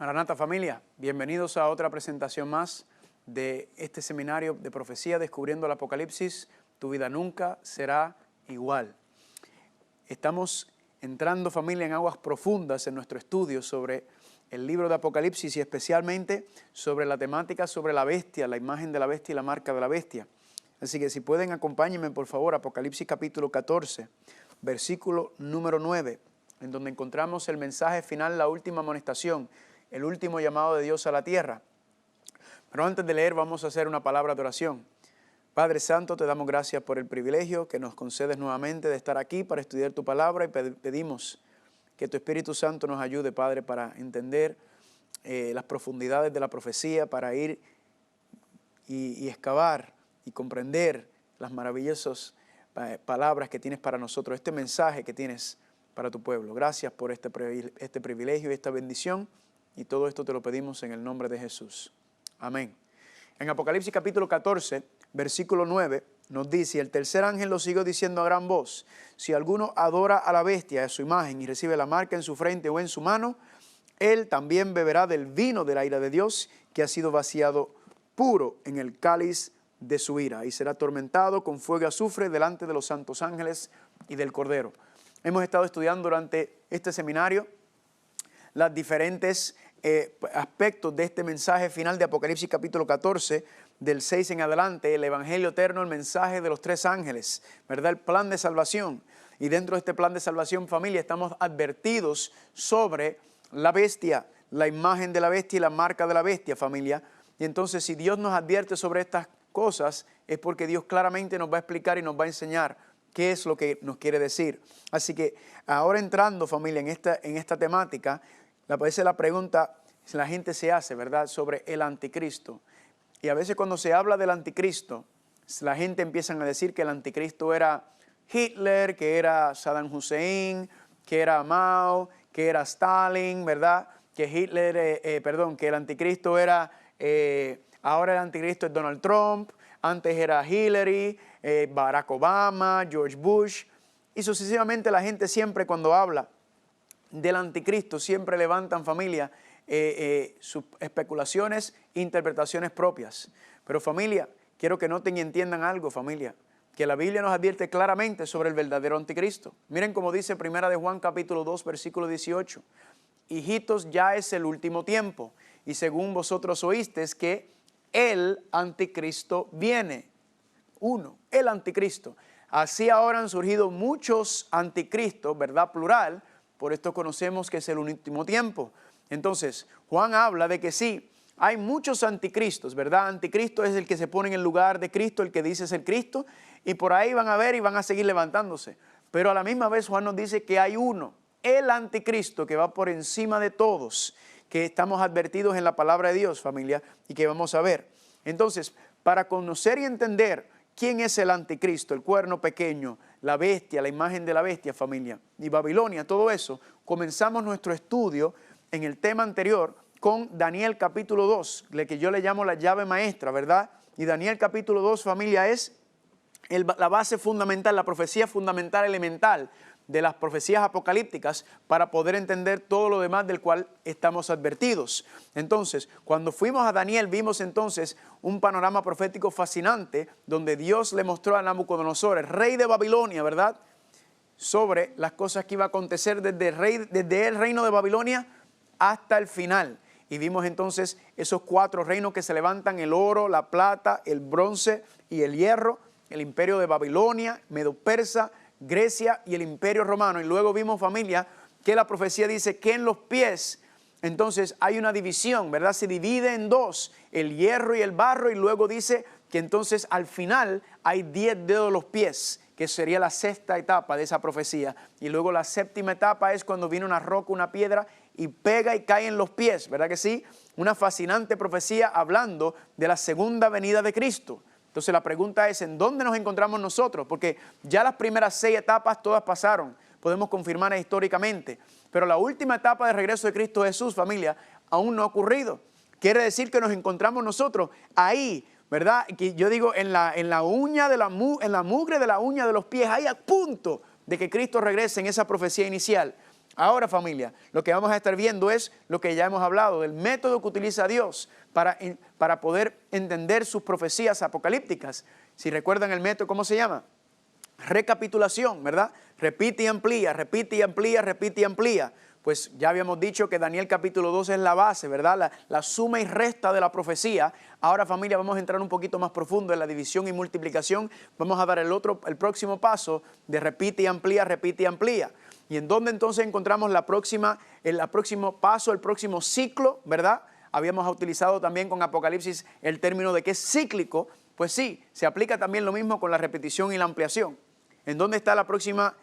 Maranata familia, bienvenidos a otra presentación más de este seminario de profecía Descubriendo el Apocalipsis. Tu vida nunca será igual. Estamos entrando familia en aguas profundas en nuestro estudio sobre el libro de Apocalipsis y especialmente sobre la temática sobre la bestia, la imagen de la bestia y la marca de la bestia. Así que si pueden acompáñenme por favor, Apocalipsis capítulo 14, versículo número 9, en donde encontramos el mensaje final, la última amonestación, el último llamado de Dios a la tierra. Pero antes de leer vamos a hacer una palabra de oración. Padre Santo, te damos gracias por el privilegio que nos concedes nuevamente de estar aquí para estudiar tu palabra y pedimos que tu Espíritu Santo nos ayude, Padre, para entender las profundidades de la profecía, para ir y excavar y comprender las maravillosas palabras que tienes para nosotros, este mensaje que tienes para tu pueblo. Gracias por este privilegio y esta bendición, y todo esto te lo pedimos en el nombre de Jesús. Amén. En Apocalipsis capítulo 14, versículo 9, nos dice: el tercer ángel lo siguió diciendo a gran voz: si alguno adora a la bestia, a su imagen, y recibe la marca en su frente o en su mano, él también beberá del vino de la ira de Dios, que ha sido vaciado puro en el cáliz de su ira, y será atormentado con fuego y azufre delante de los santos ángeles y del Cordero. Hemos estado estudiando durante este seminario las diferentes aspectos de este mensaje final de Apocalipsis capítulo 14, del 6 en adelante, el Evangelio eterno, el mensaje de los tres ángeles, ¿verdad? El plan de salvación. Y dentro de este plan de salvación, familia, estamos advertidos sobre la bestia, la imagen de la bestia y la marca de la bestia, familia. Y entonces, si Dios nos advierte sobre estas cosas, es porque Dios claramente nos va a explicar y nos va a enseñar qué es lo que nos quiere decir. Así que ahora entrando, familia, en esta temática, a veces la pregunta la gente se hace, ¿verdad?, sobre el anticristo. Y a veces cuando se habla del anticristo, la gente empieza a decir que el anticristo era Hitler, que era Saddam Hussein, que era Mao, que era Stalin, ¿verdad? Que que el anticristo era, ahora el anticristo es Donald Trump, antes era Hillary, Barack Obama, George Bush. Y sucesivamente la gente siempre cuando habla del anticristo siempre levantan, familia, sus especulaciones, interpretaciones propias. Pero familia, quiero que noten y entiendan algo, familia, que la Biblia nos advierte claramente sobre el verdadero anticristo. Miren cómo dice Primera de Juan capítulo 2 versículo 18: hijitos, ya es el último tiempo, y según vosotros oísteis que el anticristo viene. El anticristo. Así ahora han surgido muchos anticristos, ¿verdad? Plural. Por esto conocemos que es el último tiempo. Entonces, Juan habla de que sí, hay muchos anticristos, ¿verdad? Anticristo es el que se pone en el lugar de Cristo, el que dice ser Cristo, y por ahí van a ver y van a seguir levantándose. Pero a la misma vez Juan nos dice que hay uno, el anticristo, que va por encima de todos, que estamos advertidos en la palabra de Dios, familia, y que vamos a ver. Entonces, para conocer y entender quién es el anticristo, el cuerno pequeño, la bestia, la imagen de la bestia, familia, y Babilonia, todo eso, comenzamos nuestro estudio en el tema anterior con Daniel capítulo 2, que yo le llamo la llave maestra, ¿verdad? Y Daniel capítulo 2, familia, es la base fundamental, la profecía fundamental elemental de las profecías apocalípticas para poder entender todo lo demás del cual estamos advertidos. Entonces, cuando fuimos a Daniel, vimos entonces un panorama profético fascinante donde Dios le mostró a Nabucodonosor, el rey de Babilonia, ¿verdad?, sobre las cosas que iba a acontecer desde el reino de Babilonia hasta el final. Y vimos entonces esos cuatro reinos que se levantan: el oro, la plata, el bronce y el hierro, el imperio de Babilonia, Medo-Persa, Grecia y el imperio romano. Y luego vimos, familia, que la profecía dice que en los pies, entonces hay una división, ¿verdad? Se divide en dos, el hierro y el barro, y luego dice que entonces al final hay 10 dedos de los pies, que sería la sexta etapa de esa profecía. Y luego la séptima etapa es cuando viene una roca, una piedra, y pega y cae en los pies, ¿verdad que sí? Una fascinante profecía hablando de la segunda venida de Cristo. Entonces la pregunta es, ¿en dónde nos encontramos nosotros? Porque ya las primeras 6 etapas todas pasaron, podemos confirmar históricamente, pero la última etapa de regreso de Cristo Jesús, familia, aún no ha ocurrido. Quiere decir que nos encontramos nosotros ahí, ¿verdad? Que yo digo en la uña de en la mugre de la uña de los pies, ahí a punto de que Cristo regrese en esa profecía inicial. Ahora, familia, lo que vamos a estar viendo es lo que ya hemos hablado, del método que utiliza Dios para poder entender sus profecías apocalípticas. Si recuerdan el método, ¿cómo se llama? Recapitulación, ¿verdad? Repite y amplía, repite y amplía, repite y amplía. Pues ya habíamos dicho que Daniel capítulo 2 es la base, ¿verdad? La suma y resta de la profecía. Ahora, familia, vamos a entrar un poquito más profundo en la división y multiplicación. Vamos a dar el próximo paso de repite y amplía, repite y amplía. ¿Y en dónde entonces encontramos el próximo paso, el próximo ciclo, ¿verdad? Habíamos utilizado también con Apocalipsis el término de que es cíclico. Pues sí, se aplica también lo mismo con la repetición y la ampliación. ¿En dónde está la próxima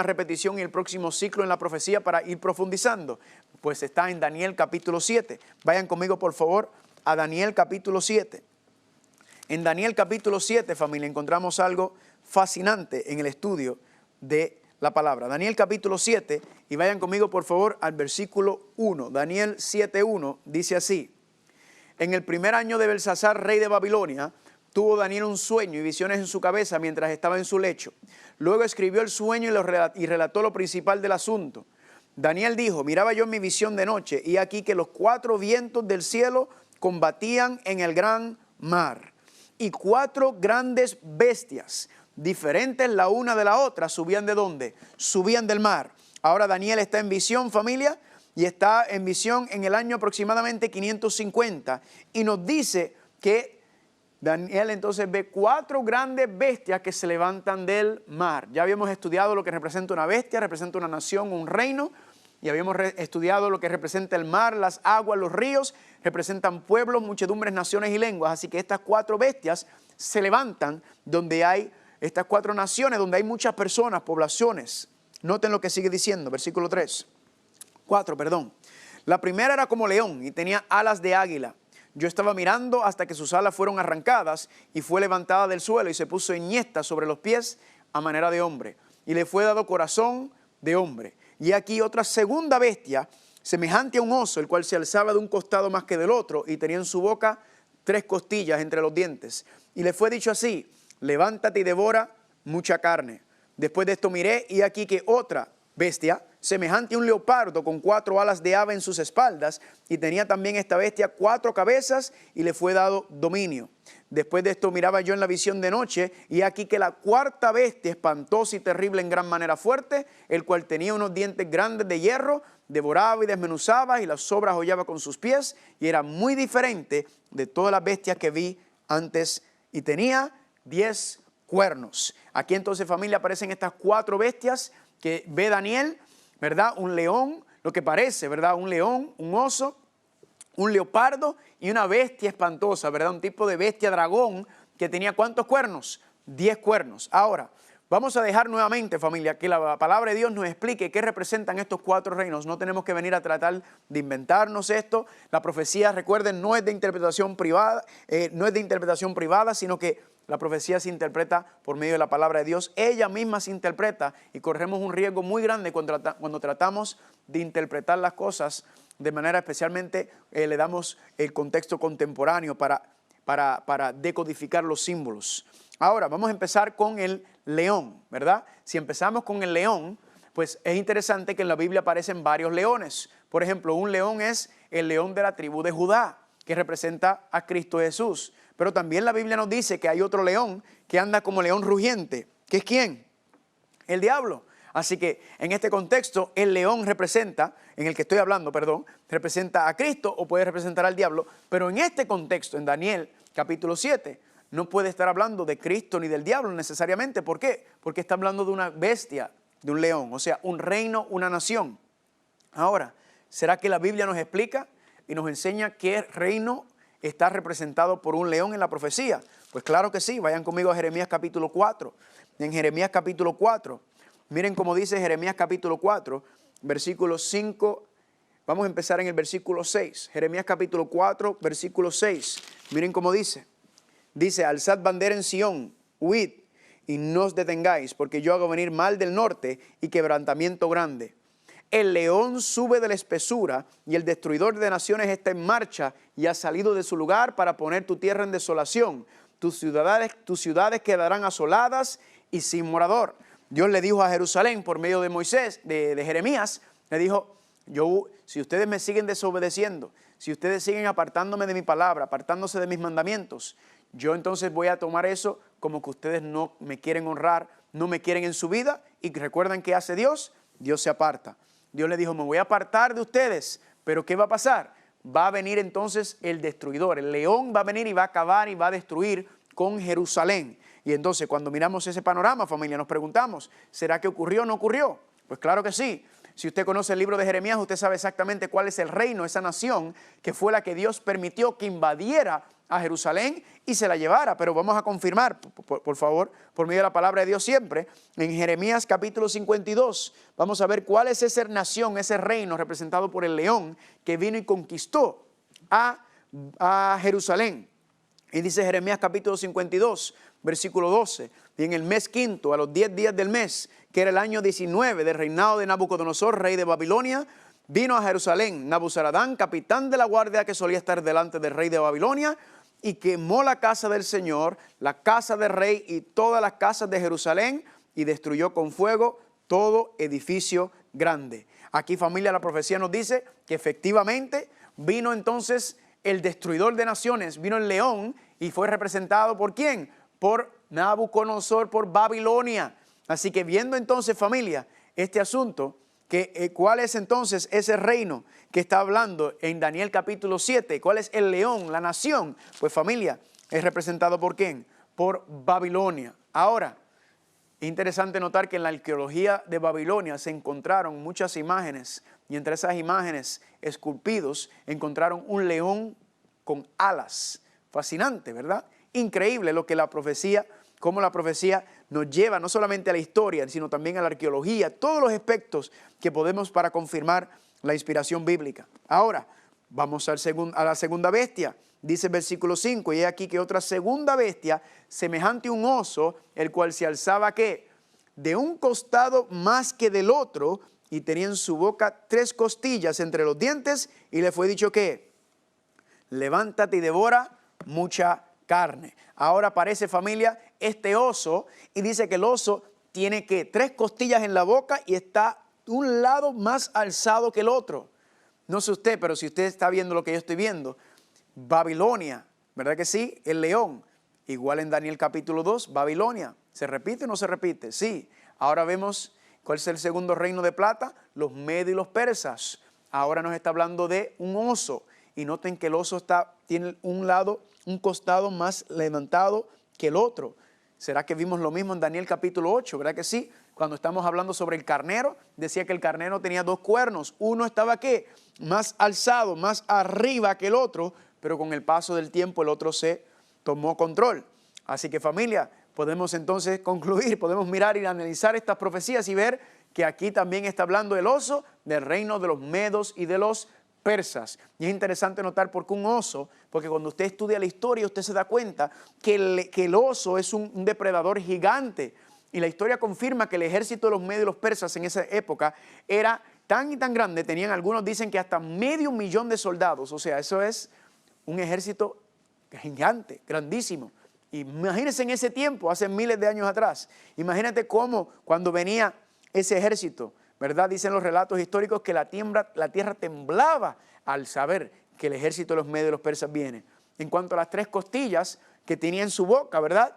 repetición y el próximo ciclo en la profecía para ir profundizando? Pues está en Daniel capítulo 7. Vayan conmigo, por favor, a Daniel capítulo 7. En Daniel capítulo 7, familia, encontramos algo fascinante en el estudio de la palabra. Daniel capítulo 7, y vayan conmigo, por favor, al versículo 1. Daniel 7:1 dice así: en el primer año de Belsasar, rey de Babilonia, tuvo Daniel un sueño y visiones en su cabeza mientras estaba en su lecho. Luego escribió el sueño y relató lo principal del asunto. Daniel dijo: miraba yo en mi visión de noche, y aquí que los 4 vientos del cielo combatían en el gran mar. Y 4 grandes bestias, diferentes la una de la otra, subían ¿de dónde? Subían del mar. Ahora Daniel está en visión, familia, y está en visión en el año aproximadamente 550. Y nos dice que Daniel entonces ve 4 grandes bestias que se levantan del mar. Ya habíamos estudiado lo que representa una bestia, representa una nación, un reino. Y habíamos estudiado lo que representa el mar, las aguas, los ríos. Representan pueblos, muchedumbres, naciones y lenguas. Así que estas 4 bestias se levantan donde hay estas 4 naciones, donde hay muchas personas, poblaciones. Noten lo que sigue diciendo, versículo 4. La primera era como león y tenía alas de águila. Yo estaba mirando hasta que sus alas fueron arrancadas y fue levantada del suelo y se puso enhiesta sobre los pies a manera de hombre. Y le fue dado corazón de hombre. Y aquí otra segunda bestia, semejante a un oso, el cual se alzaba de un costado más que del otro y tenía en su boca 3 costillas entre los dientes. Y le fue dicho así: levántate y devora mucha carne. Después de esto miré y aquí que otra bestia, semejante a un leopardo con 4 alas de ave en sus espaldas, y tenía también esta bestia 4 cabezas y le fue dado dominio. Después de esto miraba yo en la visión de noche y aquí que la 4ª bestia, espantosa y terrible en gran manera fuerte, el cual tenía unos dientes grandes de hierro, devoraba y desmenuzaba y las sobras hollaba con sus pies, y era muy diferente de todas las bestias que vi antes, y tenía 10 cuernos. Aquí entonces, familia, aparecen estas 4 bestias que ve Daniel, ¿verdad? Un león, lo que parece, ¿verdad? Un león, un oso, un leopardo y una bestia espantosa, ¿verdad? Un tipo de bestia dragón que tenía ¿cuántos cuernos? 10 cuernos. Ahora, vamos a dejar nuevamente, familia, que la palabra de Dios nos explique qué representan estos 4 reinos. No tenemos que venir a tratar de inventarnos esto. La profecía, recuerden, no es de interpretación privada, sino que la profecía se interpreta por medio de la palabra de Dios. Ella misma se interpreta y corremos un riesgo muy grande cuando tratamos de interpretar las cosas de manera especialmente, le damos el contexto contemporáneo para decodificar los símbolos. Ahora vamos a empezar con el león, ¿verdad? Si empezamos con el león, pues es interesante que en la Biblia aparecen varios leones. Por ejemplo, un león es el león de la tribu de Judá, que representa a Cristo Jesús. Pero también la Biblia nos dice que hay otro león que anda como león rugiente. ¿Qué es quién? El diablo. Así que en este contexto el león representa, en el que estoy hablando, representa a Cristo o puede representar al diablo. Pero en este contexto, en Daniel capítulo 7, no puede estar hablando de Cristo ni del diablo necesariamente. ¿Por qué? Porque está hablando de una bestia, de un león, o sea, un reino, una nación. Ahora, ¿será que la Biblia nos explica y nos enseña qué reino está representado por un león en la profecía? Pues claro que sí. Vayan conmigo a Jeremías capítulo 4. En Jeremías capítulo 4, miren cómo dice Jeremías capítulo 4, versículo 5. Vamos a empezar en el versículo 6. Jeremías capítulo 4, versículo 6. Miren cómo dice. Dice: alzad bandera en Sión, huid y no os detengáis, porque yo hago venir mal del norte y quebrantamiento grande. El león sube de la espesura y el destruidor de naciones está en marcha y ha salido de su lugar para poner tu tierra en desolación. Tus ciudades quedarán asoladas y sin morador. Dios le dijo a Jerusalén por medio de Moisés, de Jeremías, le dijo, si ustedes me siguen desobedeciendo, si ustedes siguen apartándome de mi palabra, apartándose de mis mandamientos, yo entonces voy a tomar eso como que ustedes no me quieren honrar, no me quieren en su vida. Y recuerdan qué hace Dios, Dios se aparta. Dios le dijo, me voy a apartar de ustedes, pero ¿qué va a pasar? Va a venir entonces el destruidor, el león va a venir y va a acabar y va a destruir con Jerusalén. Y entonces cuando miramos ese panorama, familia, nos preguntamos, ¿será que ocurrió o no ocurrió? Pues claro que sí. Si usted conoce el libro de Jeremías, usted sabe exactamente cuál es el reino, esa nación que fue la que Dios permitió que invadiera a Jerusalén y se la llevara. Pero vamos a confirmar, por favor, por medio de la palabra de Dios siempre, en Jeremías capítulo 52, vamos a ver cuál es esa nación, ese reino representado por el león que vino y conquistó a Jerusalén. Y dice Jeremías capítulo 52, versículo 12, y en el mes quinto, a los 10 días del mes, que era el año 19 del reinado de Nabucodonosor, rey de Babilonia, vino a Jerusalén Nabuzaradán, capitán de la guardia que solía estar delante del rey de Babilonia, y quemó la casa del Señor, la casa del rey y todas las casas de Jerusalén, y destruyó con fuego todo edificio grande. Aquí, familia, la profecía nos dice que efectivamente vino entonces el destruidor de naciones, vino el león y fue representado ¿por quién? Por Nabucodonosor, por Babilonia. Así que viendo entonces, familia, este asunto, ¿cuál es entonces ese reino que está hablando en Daniel capítulo 7? ¿Cuál es el león, la nación? Pues familia, es representado ¿por quién? Por Babilonia. Ahora, es interesante notar que en la arqueología de Babilonia se encontraron muchas imágenes y entre esas imágenes esculpidos encontraron un león con alas. Fascinante, ¿verdad? Increíble lo que la profecía, cómo la profecía nos lleva no solamente a la historia, sino también a la arqueología, todos los aspectos que podemos para confirmar la inspiración bíblica. Ahora, vamos a la segunda bestia. Dice el versículo 5, y he aquí que otra segunda bestia, semejante a un oso, el cual se alzaba ¿qué? De un costado más que del otro, y tenía en su boca 3 costillas entre los dientes, y le fue dicho ¿qué? Levántate y devora mucha carne. Ahora aparece, familia, este oso, y dice que el oso tiene ¿qué? 3 costillas en la boca y está un lado más alzado que el otro. No sé usted, pero si usted está viendo lo que yo estoy viendo, Babilonia, ¿verdad que sí? El león, igual en Daniel capítulo 2, Babilonia. ¿Se repite o no se repite? Sí. Ahora vemos cuál es el segundo reino de plata, los medios y los persas. Ahora nos está hablando de un oso. Y noten que el oso tiene un costado más levantado que el otro. ¿Será que vimos lo mismo en Daniel capítulo 8? ¿Verdad que sí? Cuando estamos hablando sobre el carnero, decía que el carnero tenía 2 cuernos. Uno estaba ¿qué? Más alzado, más arriba que el otro, pero con el paso del tiempo el otro se tomó control. Así que familia, podemos entonces concluir, podemos mirar y analizar estas profecías y ver que aquí también está hablando el oso del reino de los medos y de los persas. Y es interesante notar por qué un oso, porque cuando usted estudia la historia usted se da cuenta que el oso es un depredador gigante. Y la historia confirma que el ejército de los medios y los persas en esa época era tan y tan grande, tenían algunos dicen que hasta 500,000 de soldados, o sea, eso es un ejército gigante, grandísimo. Imagínense en ese tiempo, hace miles de años atrás, imagínate cómo cuando venía ese ejército, ¿verdad? Dicen los relatos históricos que la tierra temblaba al saber que el ejército de los medios y los persas viene. En cuanto a las 3 costillas que tenía en su boca, ¿verdad?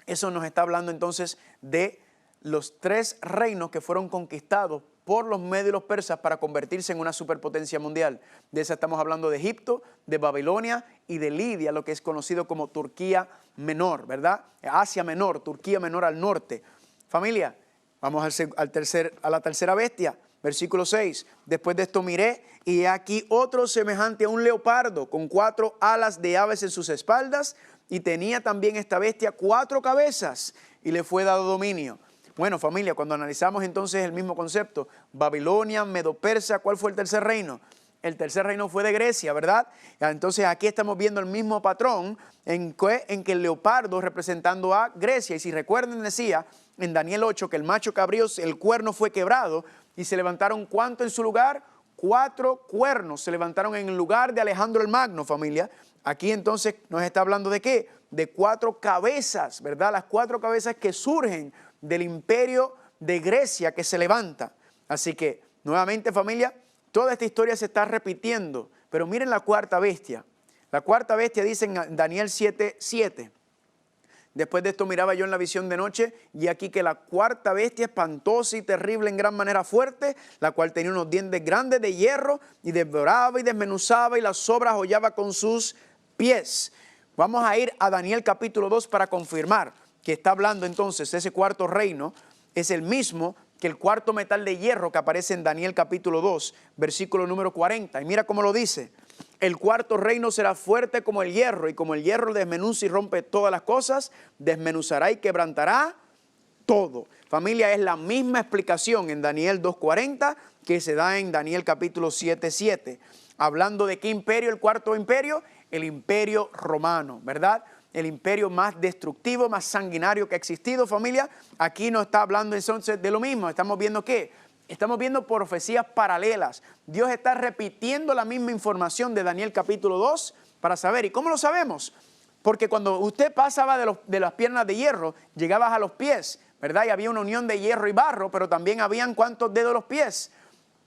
Eso nos está hablando entonces de los 3 reinos que fueron conquistados por los medios y los persas para convertirse en una superpotencia mundial. De esa estamos hablando de Egipto, de Babilonia y de Lidia, lo que es conocido como Turquía Menor, ¿verdad? Asia Menor, Turquía Menor al norte. Familia, vamos a la tercera bestia, versículo 6. Después de esto miré y he aquí otro semejante a un leopardo con 4 alas de aves en sus espaldas y tenía también esta bestia 4 cabezas y le fue dado dominio. Bueno, familia, cuando analizamos entonces el mismo concepto, Babilonia, Medo-Persa, ¿cuál fue el tercer reino? El tercer reino fue de Grecia, ¿verdad? Entonces aquí estamos viendo el mismo patrón en que el leopardo representando a Grecia. Y si recuerden, decía en Daniel 8 que el macho cabrío, el cuerno fue quebrado y se levantaron ¿cuánto en su lugar? 4 cuernos se levantaron en el lugar de Alejandro el Magno, familia. Aquí entonces nos está hablando de ¿qué? De 4 cabezas, ¿verdad? Las 4 cabezas que surgen del imperio de Grecia que se levanta. Así que, nuevamente familia, toda esta historia se está repitiendo. Pero miren la cuarta bestia. La cuarta bestia dice en Daniel 7:7. Después de esto miraba yo en la visión de noche, y aquí que la cuarta bestia, espantosa y terrible en gran manera fuerte, la cual tenía unos dientes grandes de hierro, y devoraba y desmenuzaba, y las sobras hollaba con sus pies. Vamos a ir a Daniel capítulo 2 para confirmar que está hablando entonces ese cuarto reino es el mismo que el cuarto metal de hierro que aparece en Daniel capítulo 2, versículo número 40. Y mira cómo lo dice: el cuarto reino será fuerte como el hierro, y como el hierro desmenuza y rompe todas las cosas, desmenuzará y quebrantará todo. Familia, es la misma explicación en Daniel 2:40 que se da en Daniel capítulo 7:7. Hablando de qué imperio, el cuarto imperio, el imperio romano, ¿verdad? El imperio más destructivo, más sanguinario que ha existido, familia. Aquí no está hablando entonces de lo mismo. Estamos viendo ¿qué? Estamos viendo profecías paralelas. Dios está repitiendo la misma información de Daniel capítulo 2 para saber. ¿Y cómo lo sabemos? Porque cuando usted pasaba de las piernas de hierro, llegabas a los pies, ¿verdad? Y había una unión de hierro y barro, pero también habían ¿cuántos dedos los pies?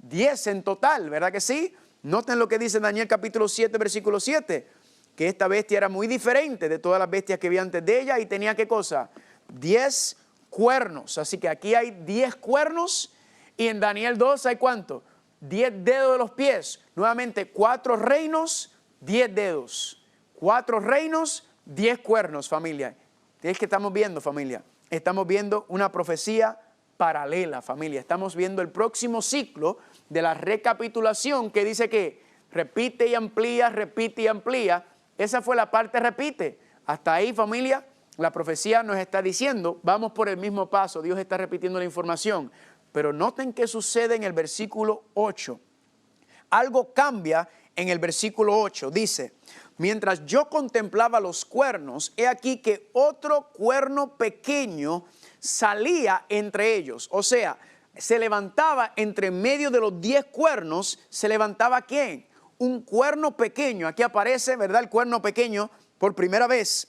10 en total, ¿verdad que sí? Noten lo que dice Daniel capítulo 7, versículo 7, que esta bestia era muy diferente de todas las bestias que había antes de ella y tenía ¿qué cosa? 10 cuernos. Así que aquí hay 10 cuernos y en Daniel 2 hay ¿cuánto? 10 dedos de los pies. Nuevamente 4 reinos, 10 dedos. 4 reinos, 10 cuernos, familia. Es que estamos viendo, familia. Estamos viendo una profecía paralela, familia. Estamos viendo el próximo ciclo de la recapitulación que dice que repite y amplía, repite y amplía. Esa fue la parte repite. Hasta ahí, familia, la profecía nos está diciendo, vamos por el mismo paso. Dios está repitiendo la información. Pero noten qué sucede en el versículo 8. Algo cambia en el versículo 8. Dice: mientras yo contemplaba los cuernos, he aquí que otro cuerno pequeño salía entre ellos. O sea, se levantaba entre medio de los 10 cuernos, se levantaba ¿quién? Un cuerno pequeño. Aquí aparece, ¿verdad? El cuerno pequeño por primera vez.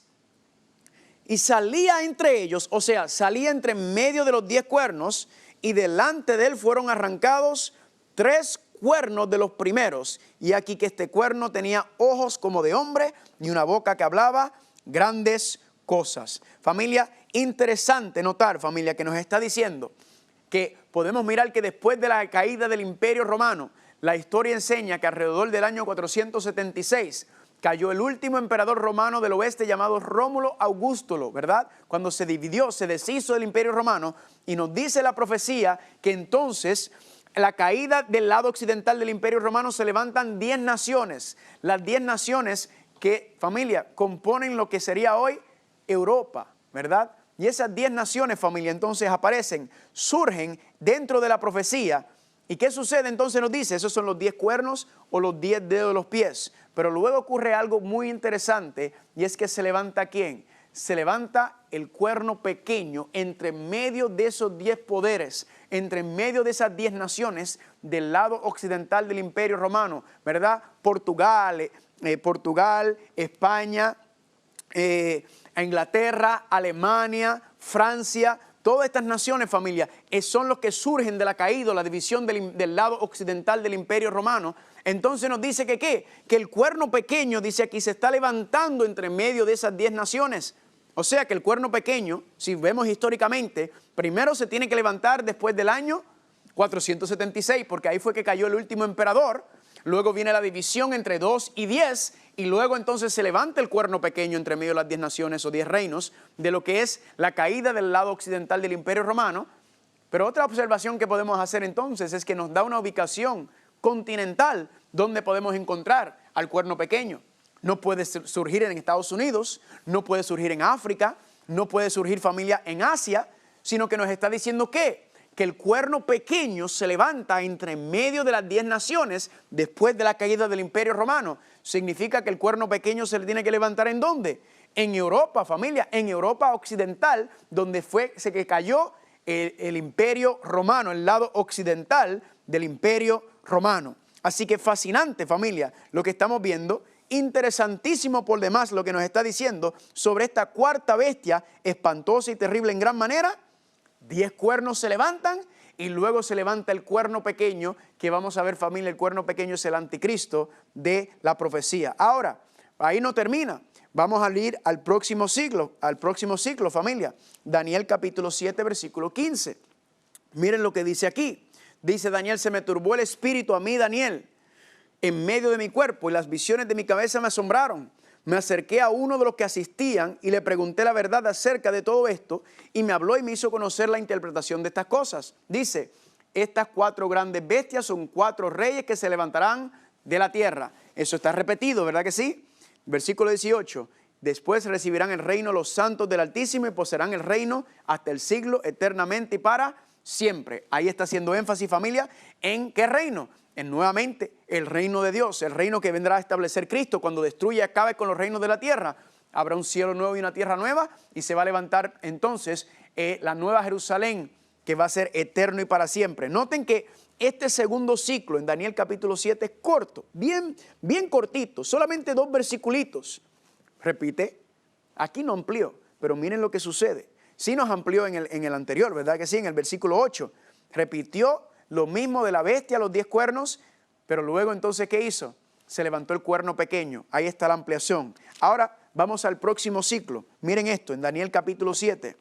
Y salía entre ellos, o sea, salía entre medio de los 10 cuernos, y delante de él fueron arrancados 3 cuernos de los primeros. Y aquí que este cuerno tenía ojos como de hombre y una boca que hablaba grandes cosas. Familia, interesante notar, familia, que nos está diciendo que podemos mirar que después de la caída del Imperio Romano, la historia enseña que alrededor del año 476 cayó el último emperador romano del oeste llamado Rómulo Augustulo, ¿verdad? Cuando se dividió, se deshizo del Imperio Romano, y nos dice la profecía que entonces la caída del lado occidental del Imperio Romano se levantan 10 naciones. Las 10 naciones que, familia, componen lo que sería hoy Europa, ¿verdad? Y esas 10 naciones, familia, entonces aparecen, surgen dentro de la profecía. ¿Y qué sucede? Entonces nos dice, esos son los 10 cuernos o los 10 dedos de los pies. Pero luego ocurre algo muy interesante, y es que se levanta ¿quién? Se levanta el cuerno pequeño entre medio de esos 10 poderes, entre medio de esas 10 naciones del lado occidental del Imperio Romano, ¿verdad? Portugal, España, Inglaterra, Alemania, Francia. Todas estas naciones, familia, son los que surgen de la caída, la división del lado occidental del Imperio Romano. Entonces nos dice que ¿qué? Que el cuerno pequeño, dice aquí, se está levantando entre medio de esas 10 naciones. O sea que el cuerno pequeño, si vemos históricamente, primero se tiene que levantar después del año 476, porque ahí fue que cayó el último emperador. Luego viene la división entre 2 y 10, y luego entonces se levanta el cuerno pequeño entre medio de las 10 naciones o 10 reinos, de lo que es la caída del lado occidental del Imperio Romano. Pero otra observación que podemos hacer entonces es que nos da una ubicación continental donde podemos encontrar al cuerno pequeño. No puede surgir en Estados Unidos, no puede surgir en África, no puede surgir, familia, en Asia, sino que nos está diciendo ¿qué? Que el cuerno pequeño se levanta entre medio de las 10 naciones después de la caída del Imperio Romano. Significa que el cuerno pequeño se le tiene que levantar ¿en dónde? En Europa, familia, en Europa occidental, donde se que cayó el Imperio Romano, el lado occidental del Imperio Romano. Así que fascinante, familia, lo que estamos viendo. Interesantísimo por demás lo que nos está diciendo sobre esta cuarta bestia, espantosa y terrible en gran manera, 10 cuernos se levantan y luego se levanta el cuerno pequeño, que vamos a ver, familia, el cuerno pequeño es el anticristo de la profecía. Ahora, ahí no termina. Vamos a ir al próximo ciclo, familia. Daniel capítulo 7, versículo 15. Miren lo que dice aquí. Dice Daniel, se me turbó el espíritu a mí, Daniel, en medio de mi cuerpo, y las visiones de mi cabeza me asombraron. Me acerqué a uno de los que asistían y le pregunté la verdad acerca de todo esto, y me habló y me hizo conocer la interpretación de estas cosas. Dice, estas 4 grandes bestias son 4 reyes que se levantarán de la tierra. Eso está repetido, ¿verdad que sí? Versículo 18. Después recibirán el reino los santos del Altísimo y poseerán el reino hasta el siglo, eternamente y para siempre. Ahí está haciendo énfasis, familia, ¿en qué reino? En nuevamente el reino de Dios, el reino que vendrá a establecer Cristo cuando destruya y acabe con los reinos de la tierra. Habrá un cielo nuevo y una tierra nueva y se va a levantar entonces la nueva Jerusalén, que va a ser eterno y para siempre. Noten que este segundo ciclo en Daniel capítulo 7 es corto, bien cortito, solamente 2 versiculitos. Repite, aquí no amplió, pero miren lo que sucede. Sí nos amplió en el anterior, ¿verdad que sí? En el versículo 8, repitió lo mismo de la bestia, los 10 cuernos, pero luego entonces, ¿qué hizo? Se levantó el cuerno pequeño. Ahí está la ampliación. Ahora vamos al próximo ciclo. Miren esto, en Daniel capítulo 7.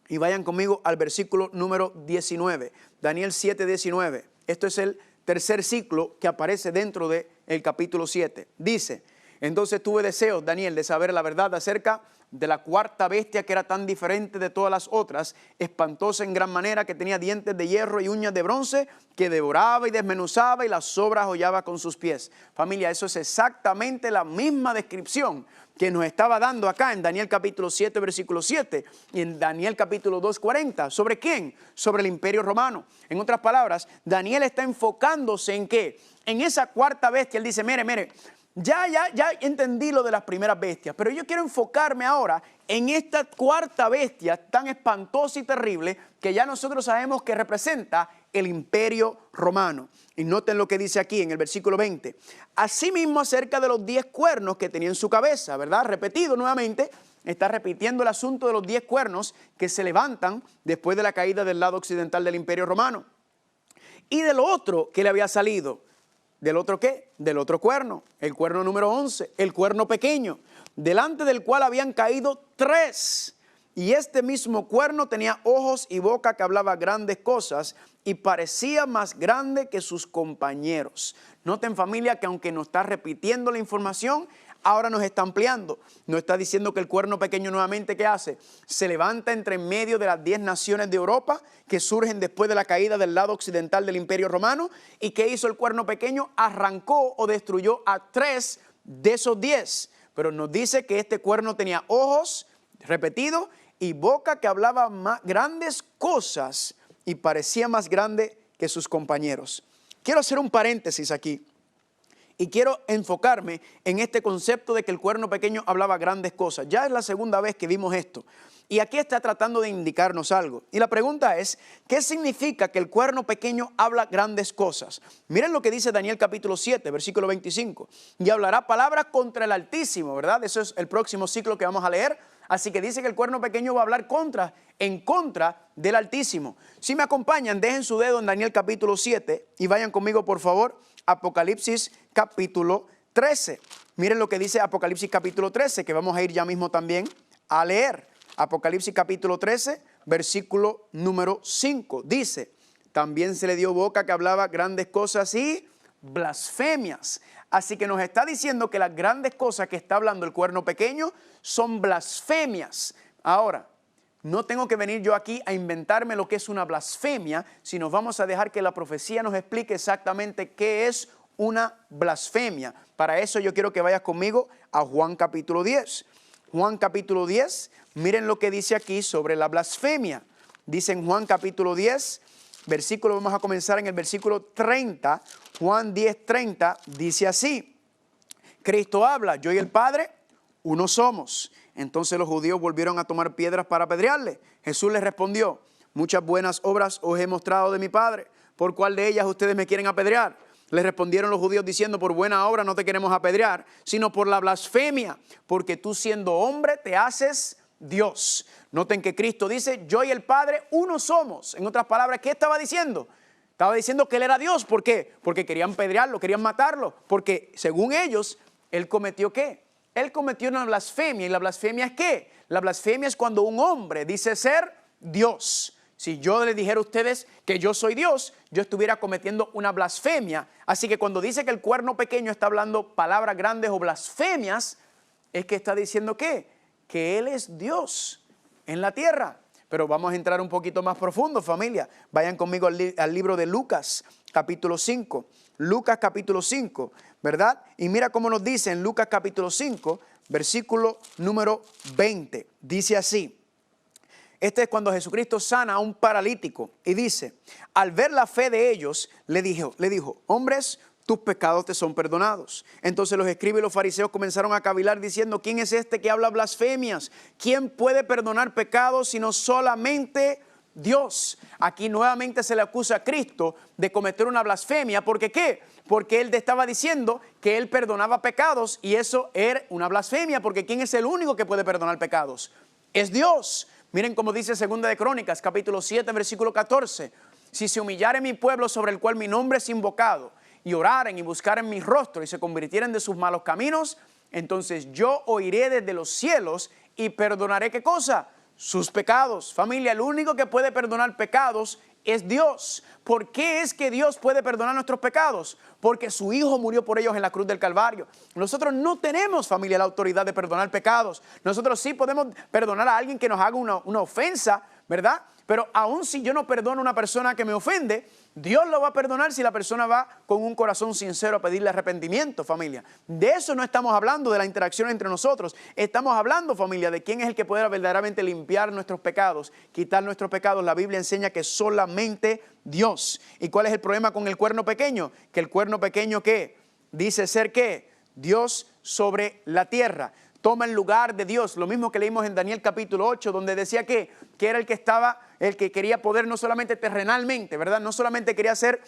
Y vayan conmigo al versículo número 19. Daniel 7, 19. Esto es el tercer ciclo que aparece dentro del capítulo 7. Dice, entonces tuve deseos, Daniel, de saber la verdad acerca de la 4ª bestia, que era tan diferente de todas las otras, espantosa en gran manera, que tenía dientes de hierro y uñas de bronce, que devoraba y desmenuzaba y las sobras hollaba con sus pies. Familia, eso es exactamente la misma descripción que nos estaba dando acá en Daniel capítulo 7, versículo 7, y en Daniel capítulo 2, 40. ¿Sobre quién? Sobre el Imperio Romano. En otras palabras, Daniel está enfocándose en ¿qué? En esa 4ª bestia. Él dice, mire, ya entendí lo de las primeras bestias, pero yo quiero enfocarme ahora en esta 4ª bestia tan espantosa y terrible que ya nosotros sabemos que representa el Imperio Romano. Y noten lo que dice aquí en el versículo 20. Asimismo acerca de los 10 cuernos que tenía en su cabeza, ¿verdad? Repetido nuevamente, está repitiendo el asunto de los 10 cuernos que se levantan después de la caída del lado occidental del Imperio Romano. Y del otro que le había salido. ¿Del otro qué? Del otro cuerno, el cuerno número 11, el cuerno pequeño, delante del cual habían caído 3. Y este mismo cuerno tenía ojos y boca que hablaba grandes cosas y parecía más grande que sus compañeros. Noten, familia, que aunque nos está repitiendo la información, ahora nos está ampliando. Nos está diciendo que el cuerno pequeño nuevamente, ¿qué hace? Se levanta entre medio de las 10 naciones de Europa que surgen después de la caída del lado occidental del Imperio Romano. ¿Y qué hizo el cuerno pequeño? Arrancó o destruyó a 3 de esos 10. Pero nos dice que este cuerno tenía ojos, repetido, y boca que hablaba más grandes cosas y parecía más grande que sus compañeros. Quiero hacer un paréntesis aquí. Y quiero enfocarme en este concepto de que el cuerno pequeño hablaba grandes cosas. Ya es la segunda vez que vimos esto. Y aquí está tratando de indicarnos algo. Y la pregunta es, ¿qué significa que el cuerno pequeño habla grandes cosas? Miren lo que dice Daniel capítulo 7, versículo 25. Y hablará palabras contra el Altísimo, ¿verdad? Eso es el próximo ciclo que vamos a leer. Así que dice que el cuerno pequeño va a hablar en contra del Altísimo. Si me acompañan, dejen su dedo en Daniel capítulo 7 y vayan conmigo, por favor, Apocalipsis capítulo 13. Miren lo que dice Apocalipsis capítulo 13, que vamos a ir ya mismo también a leer. Apocalipsis capítulo 13, versículo número 5. Dice, también se le dio boca que hablaba grandes cosas y blasfemias. Así que nos está diciendo que las grandes cosas que está hablando el cuerno pequeño son blasfemias. Ahora, no tengo que venir yo aquí a inventarme lo que es una blasfemia, sino vamos a dejar que la profecía nos explique exactamente qué es una blasfemia. Para eso yo quiero que vayas conmigo a Juan capítulo 10. Juan capítulo 10, miren lo que dice aquí sobre la blasfemia. Dice en Juan capítulo 10, versículo, vamos a comenzar en el versículo 30. Juan 10, 30 dice así. Cristo habla, yo y el Padre, uno somos. Entonces los judíos volvieron a tomar piedras para apedrearle. Jesús les respondió, muchas buenas obras os he mostrado de mi Padre. ¿Por cuál de ellas ustedes me quieren apedrear? Le respondieron los judíos diciendo, por buena obra no te queremos apedrear, sino por la blasfemia, porque tú siendo hombre te haces Dios. Noten que Cristo dice, yo y el Padre uno somos. En otras palabras, ¿qué estaba diciendo? Estaba diciendo que Él era Dios. ¿Por qué? Porque querían pedrearlo, querían matarlo. Porque según ellos, Él cometió ¿qué? Él cometió una blasfemia. ¿Y la blasfemia es qué? La blasfemia es cuando un hombre dice ser Dios. Si yo les dijera a ustedes que yo soy Dios, yo estuviera cometiendo una blasfemia. Así que cuando dice que el cuerno pequeño está hablando palabras grandes o blasfemias, es que está diciendo ¿qué? Que Él es Dios en la tierra. Pero vamos a entrar un poquito más profundo, familia. Vayan conmigo al libro de Lucas, capítulo 5. Lucas, capítulo 5, ¿verdad? Y mira cómo nos dice en Lucas, capítulo 5, versículo número 20. Dice así. Este es cuando Jesucristo sana a un paralítico y dice, al ver la fe de ellos, le dijo, hombres, tus pecados te son perdonados. Entonces los escribas y los fariseos comenzaron a cavilar diciendo, ¿quién es este que habla blasfemias? ¿Quién puede perdonar pecados sino solamente Dios? Aquí nuevamente se le acusa a Cristo de cometer una blasfemia. ¿Por qué qué? Porque Él estaba diciendo que Él perdonaba pecados y eso era una blasfemia, porque ¿quién es el único que puede perdonar pecados? Es Dios. Miren cómo dice Segunda de Crónicas, capítulo 7, versículo 14. Si se humillare mi pueblo sobre el cual mi nombre es invocado, y oraren y buscaren mi rostro y se convirtieren de sus malos caminos, entonces yo oiré desde los cielos y perdonaré ¿qué cosa? Sus pecados. Familia, el único que puede perdonar pecados es Dios. ¿Por qué es que Dios puede perdonar nuestros pecados? Porque su Hijo murió por ellos en la cruz del Calvario. Nosotros no tenemos, familia, la autoridad de perdonar pecados. Nosotros sí podemos perdonar a alguien que nos haga una ofensa, ¿verdad? Pero aun si yo no perdono a una persona que me ofende, Dios lo va a perdonar si la persona va con un corazón sincero a pedirle arrepentimiento, familia. De eso no estamos hablando, de la interacción entre nosotros. Estamos hablando, familia, de quién es el que puede verdaderamente limpiar nuestros pecados, quitar nuestros pecados. La Biblia enseña que solamente Dios. ¿Y cuál es el problema con el cuerno pequeño? Que el cuerno pequeño, ¿qué? Dice ser, ¿qué? Dios sobre la tierra. Toma el lugar de Dios, lo mismo que leímos en Daniel capítulo 8, donde decía que era el que quería poder no solamente terrenalmente, ¿verdad? No solamente quería ser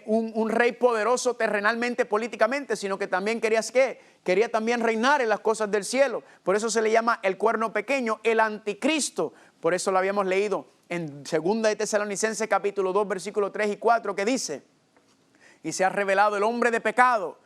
un rey poderoso terrenalmente, políticamente, sino que también quería también reinar en las cosas del cielo. Por eso se le llama el cuerno pequeño, el anticristo. Por eso lo habíamos leído en 2 de Tesalonicenses capítulo 2, versículos 3 y 4, que dice, y se ha revelado el hombre de pecado,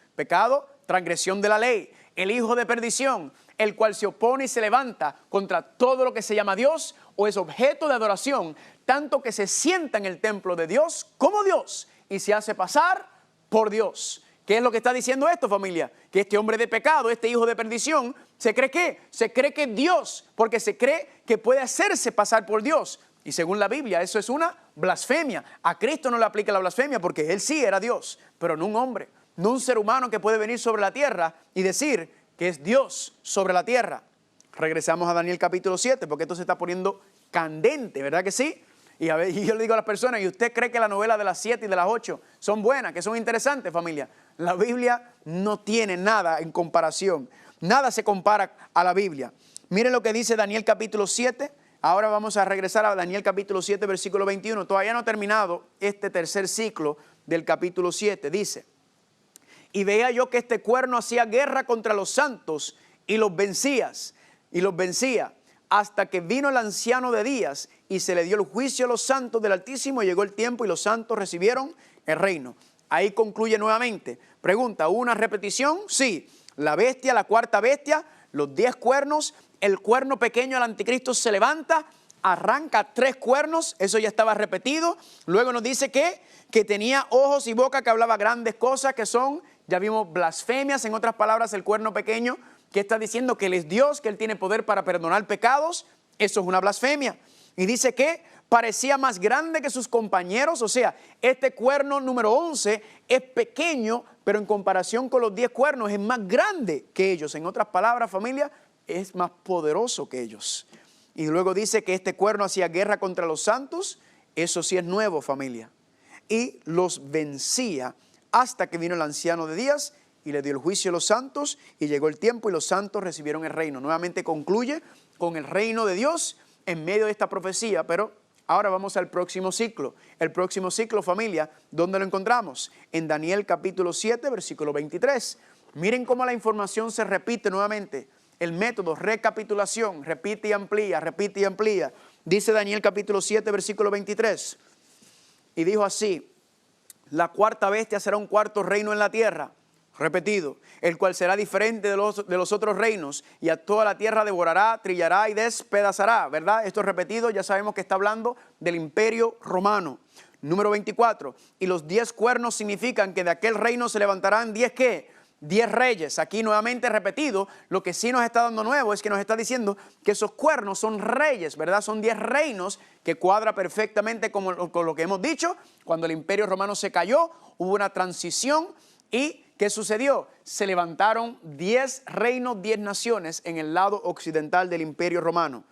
transgresión de la ley, el hijo de perdición, el cual se opone y se levanta contra todo lo que se llama Dios o es objeto de adoración, tanto que se sienta en el templo de Dios como Dios y se hace pasar por Dios. ¿Qué es lo que está diciendo esto, familia? Que este hombre de pecado, este hijo de perdición, ¿se cree qué? Se cree que es Dios, porque se cree que puede hacerse pasar por Dios. Y según la Biblia, eso es una blasfemia. A Cristo no le aplica la blasfemia porque Él sí era Dios, pero no un hombre, no un ser humano que puede venir sobre la tierra y decir que es Dios sobre la tierra. Regresamos a Daniel capítulo 7, porque esto se está poniendo candente, ¿verdad que sí? Y yo le digo a las personas, ¿y usted cree que la novela de las 7 y de las 8 son buenas, que son interesantes, familia? La Biblia no tiene nada en comparación. Nada se compara a la Biblia. Miren lo que dice Daniel capítulo 7. Ahora vamos a regresar a Daniel capítulo 7, versículo 21. Todavía no ha terminado este tercer ciclo del capítulo 7. Dice, y veía yo que este cuerno hacía guerra contra los santos y los vencía, hasta que vino el anciano de días y se le dio el juicio a los santos del Altísimo, y llegó el tiempo y los santos recibieron el reino. Ahí concluye nuevamente. Pregunta, ¿hubo una repetición? Sí. La bestia, la cuarta bestia, los 10 cuernos, el cuerno pequeño, el anticristo se levanta, arranca 3 cuernos, eso ya estaba repetido. Luego nos dice que tenía ojos y boca, que hablaba grandes cosas, que son, ya vimos, blasfemias. En otras palabras, el cuerno pequeño que está diciendo que Él es Dios, que Él tiene poder para perdonar pecados, eso es una blasfemia. Y dice que parecía más grande que sus compañeros, o sea, este cuerno número 11 es pequeño, pero en comparación con los 10 cuernos es más grande que ellos. En otras palabras, familia, es más poderoso que ellos. Y luego dice que este cuerno hacía guerra contra los santos, eso sí es nuevo, familia. Y los vencía hasta que vino el anciano de días y le dio el juicio a los santos, y llegó el tiempo y los santos recibieron el reino. Nuevamente concluye con el reino de Dios en medio de esta profecía, pero ahora vamos al próximo ciclo. El próximo ciclo, familia, ¿dónde lo encontramos? En Daniel capítulo 7, versículo 23. Miren cómo la información se repite nuevamente. el método, recapitulación, repite y amplía, repite y amplía. Dice Daniel capítulo 7, versículo 23. Y dijo así: la cuarta bestia será un cuarto reino en la tierra, repetido, el cual será diferente de los otros reinos, y a toda la tierra devorará, trillará y despedazará, ¿verdad? Esto es repetido, ya sabemos que está hablando del imperio romano. Número 24, y los 10 cuernos significan que de aquel reino se levantarán 10 ¿qué? 10 reyes. Aquí nuevamente repetido, lo que sí nos está dando nuevo es que nos está diciendo que esos cuernos son reyes, ¿verdad? Son 10 reinos, que cuadra perfectamente con lo que hemos dicho. Cuando el imperio romano se cayó, hubo una transición y ¿qué sucedió? Se levantaron 10 reinos, 10 naciones en el lado occidental del imperio romano.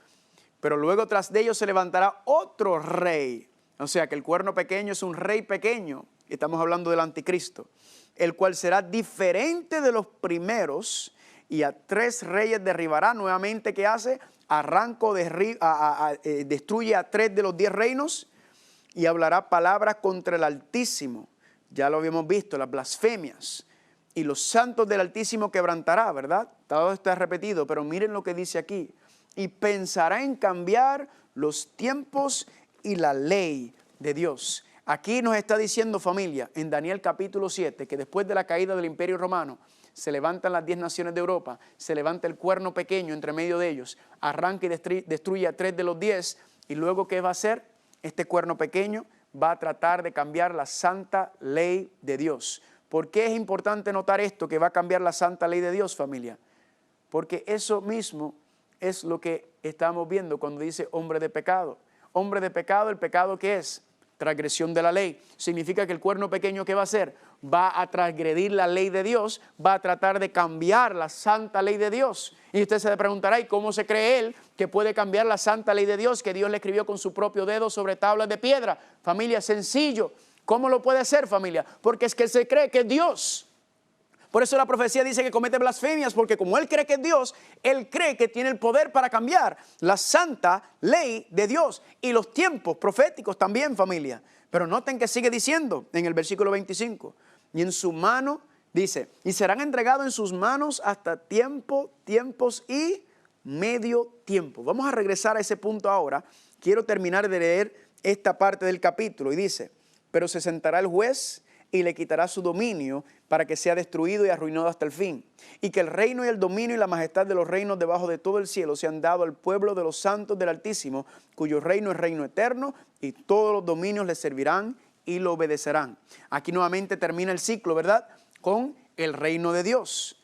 Pero luego tras de ellos se levantará otro rey. O sea que el cuerno pequeño es un rey pequeño. Estamos hablando del anticristo. El cual será diferente de los primeros, y a 3 reyes derribará. Nuevamente, ¿qué hace? Destruye a 3 de los 10 reinos y hablará palabras contra el Altísimo. Ya lo habíamos visto, las blasfemias. Y los santos del Altísimo quebrantará, ¿verdad? Todo está repetido, pero miren lo que dice aquí. Y pensará en cambiar los tiempos y la ley de Dios. Aquí nos está diciendo, familia, en Daniel capítulo 7, que después de la caída del imperio romano, se levantan las 10 naciones de Europa, se levanta el cuerno pequeño entre medio de ellos, arranca y destruye a 3 de los 10, y luego ¿qué va a hacer? Este cuerno pequeño va a tratar de cambiar la santa ley de Dios. ¿Por qué es importante notar esto, que va a cambiar la santa ley de Dios, familia? Porque eso mismo es lo que estamos viendo cuando dice hombre de pecado. Hombre de pecado, ¿el pecado qué es? Transgresión de la ley. Significa que el cuerno pequeño, ¿qué va a hacer? Va a transgredir la ley de Dios, va a tratar de cambiar la santa ley de Dios. Y usted se preguntará, ¿y cómo se cree él que puede cambiar la santa ley de Dios que Dios le escribió con su propio dedo sobre tablas de piedra? Familia, sencillo. ¿Cómo lo puede hacer, familia? Porque es que se cree que es Dios. Por eso la profecía dice que comete blasfemias, porque como él cree que es Dios, él cree que tiene el poder para cambiar la santa ley de Dios y los tiempos proféticos también, familia. Pero noten que sigue diciendo en el versículo 25, y en su mano, dice, y serán entregados en sus manos hasta tiempos y medio tiempo. Vamos a regresar a ese punto ahora. Quiero terminar de leer esta parte del capítulo y dice, pero se sentará el juez y le quitará su dominio para que sea destruido y arruinado hasta el fin. Y que el reino y el dominio y la majestad de los reinos debajo de todo el cielo sean dados al pueblo de los santos del Altísimo, cuyo reino es reino eterno, y todos los dominios le servirán y lo obedecerán. Aquí nuevamente termina el ciclo, ¿verdad? Con el reino de Dios.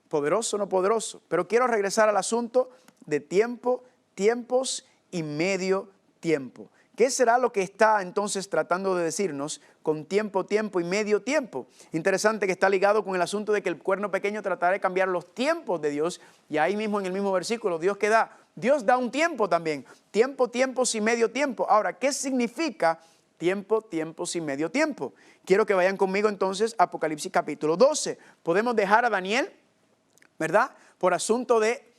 Poderoso, no poderoso. Pero quiero regresar al asunto de tiempo, tiempos y medio tiempo. ¿Qué será lo que está entonces tratando de decirnos con tiempo, tiempo y medio tiempo? Interesante que está ligado con el asunto de que el cuerno pequeño tratará de cambiar los tiempos de Dios. Y ahí mismo en el mismo versículo, Dios da un tiempo también. Tiempo, tiempos y medio tiempo. Ahora, ¿qué significa tiempo, tiempos y medio tiempo? Quiero que vayan conmigo entonces a Apocalipsis capítulo 12. Podemos dejar a Daniel, ¿verdad? Por asunto de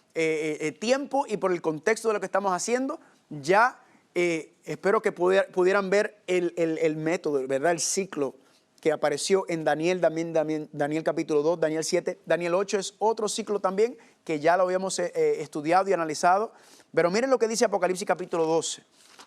tiempo y por el contexto de lo que estamos haciendo, ya espero que pudieran ver el método, ¿verdad? El ciclo que apareció en Daniel capítulo 2, Daniel 7, Daniel 8 es otro ciclo también que ya lo habíamos estudiado y analizado. Pero miren lo que dice Apocalipsis capítulo 12.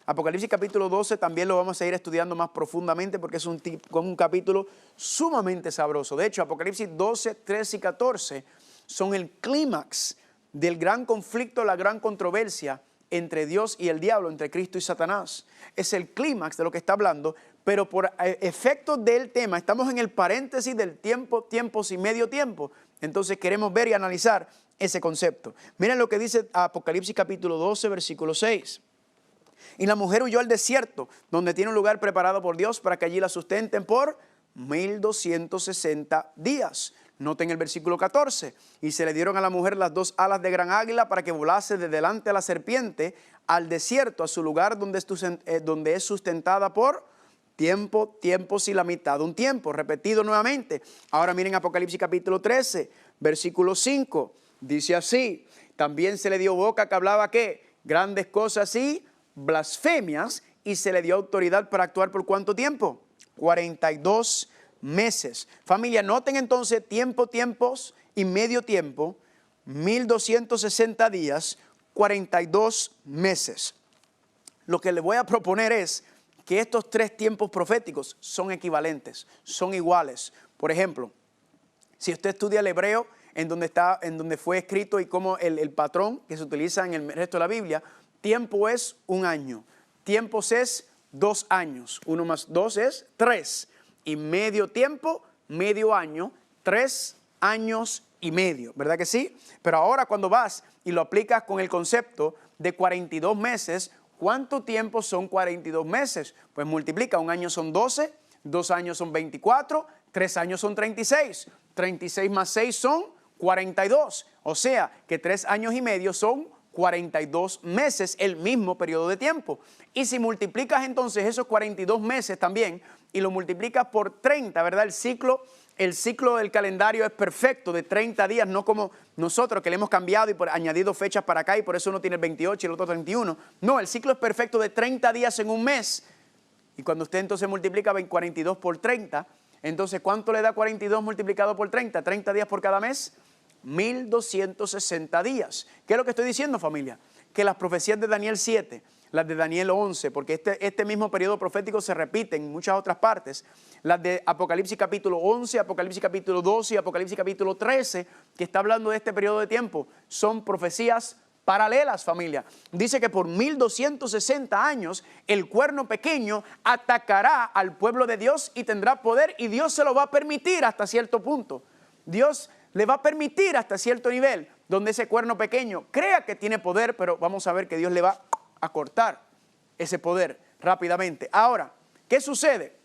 Apocalipsis capítulo 12 también lo vamos a ir estudiando más profundamente porque es un capítulo sumamente sabroso. De hecho, Apocalipsis 12, 13 y 14 son el clímax del gran conflicto, la gran controversia entre Dios y el diablo, entre Cristo y Satanás. Es el clímax de lo que está hablando, pero por efectos del tema, estamos en el paréntesis del tiempo, tiempos y medio tiempo. Entonces queremos ver y analizar ese concepto. Miren lo que dice Apocalipsis capítulo 12, versículo 6. Y la mujer huyó al desierto, donde tiene un lugar preparado por Dios para que allí la sustenten por 1260 días. Noten el versículo 14. Y se le dieron a la mujer las 2 alas de gran águila para que volase de delante a la serpiente al desierto, a su lugar donde es sustentada por tiempo, tiempos y la mitad de un tiempo. Repetido nuevamente. Ahora miren Apocalipsis capítulo 13, versículo 5. Dice así, también se le dio boca que hablaba ¿qué? Grandes cosas y blasfemias, y se le dio autoridad para actuar por ¿cuánto tiempo? 42 meses. Familia, noten entonces tiempo, tiempos y medio tiempo. 1260 días, 42 meses. Lo que le voy a proponer es que estos tres tiempos proféticos son equivalentes, son iguales. Por ejemplo, si usted estudia el hebreo, en donde fue escrito y como el patrón que se utiliza en el resto de la Biblia, tiempo es un año, tiempos es 2 años, 1 más 2 es 3, y medio tiempo, medio año, 3 años y medio, ¿verdad que sí? Pero ahora cuando vas y lo aplicas con el concepto de 42 meses, ¿cuánto tiempo son 42 meses? Pues multiplica, un año son 12, 2 años son 24, 3 años son 36, 36 más 6 son 42, o sea que 3 años y medio son 42 meses, el mismo periodo de tiempo. Y si multiplicas entonces esos 42 meses también y lo multiplicas por 30, ¿verdad? El ciclo del calendario es perfecto, de 30 días, no como nosotros que le hemos cambiado y añadido fechas para acá y por eso uno tiene el 28 y el otro 31. No, el ciclo es perfecto de 30 días en un mes. Y cuando usted entonces multiplica 42 por 30, entonces ¿cuánto le da 42 multiplicado por 30? 30 días por cada mes, 1260 días. ¿Qué es lo que estoy diciendo, familia? Que las profecías de Daniel 7, las de Daniel 11, porque este mismo periodo profético se repite en muchas otras partes, las de Apocalipsis capítulo 11, Apocalipsis capítulo 12 y Apocalipsis capítulo 13, que está hablando de este periodo de tiempo, son profecías paralelas, familia. Dice que por 1260 años el cuerno pequeño atacará al pueblo de Dios y tendrá poder, y Dios se lo va a permitir hasta cierto punto. Dios le va a permitir hasta cierto nivel donde ese cuerno pequeño crea que tiene poder, pero vamos a ver que Dios le va a cortar ese poder rápidamente. Ahora, ¿qué sucede?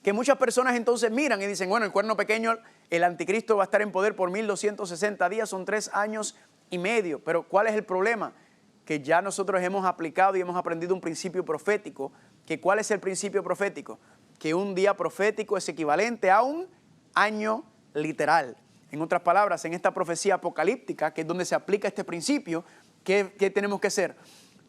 Que muchas personas entonces miran y dicen, bueno, el cuerno pequeño, el anticristo va a estar en poder por 1260 días, son 3 años y medio. Pero ¿cuál es el problema? Que ya nosotros hemos aplicado y hemos aprendido un principio profético. Que ¿cuál es el principio profético? Que un día profético es equivalente a un año literal. En otras palabras, en esta profecía apocalíptica, que es donde se aplica este principio, ¿qué tenemos que hacer?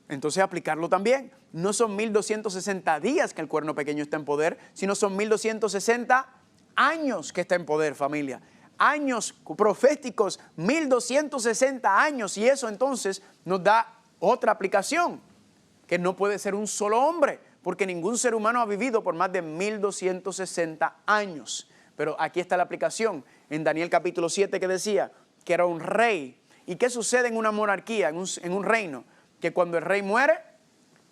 Entonces aplicarlo también. No son 1260 días que el cuerno pequeño está en poder, sino son 1260 años que está en poder, familia. Años proféticos, 1260 años. Y eso entonces nos da otra aplicación, que no puede ser un solo hombre, porque ningún ser humano ha vivido por más de 1260 años. Pero aquí está la aplicación. En Daniel capítulo 7 que decía que era un rey. ¿Y qué sucede en una monarquía, en un reino? Que cuando el rey muere,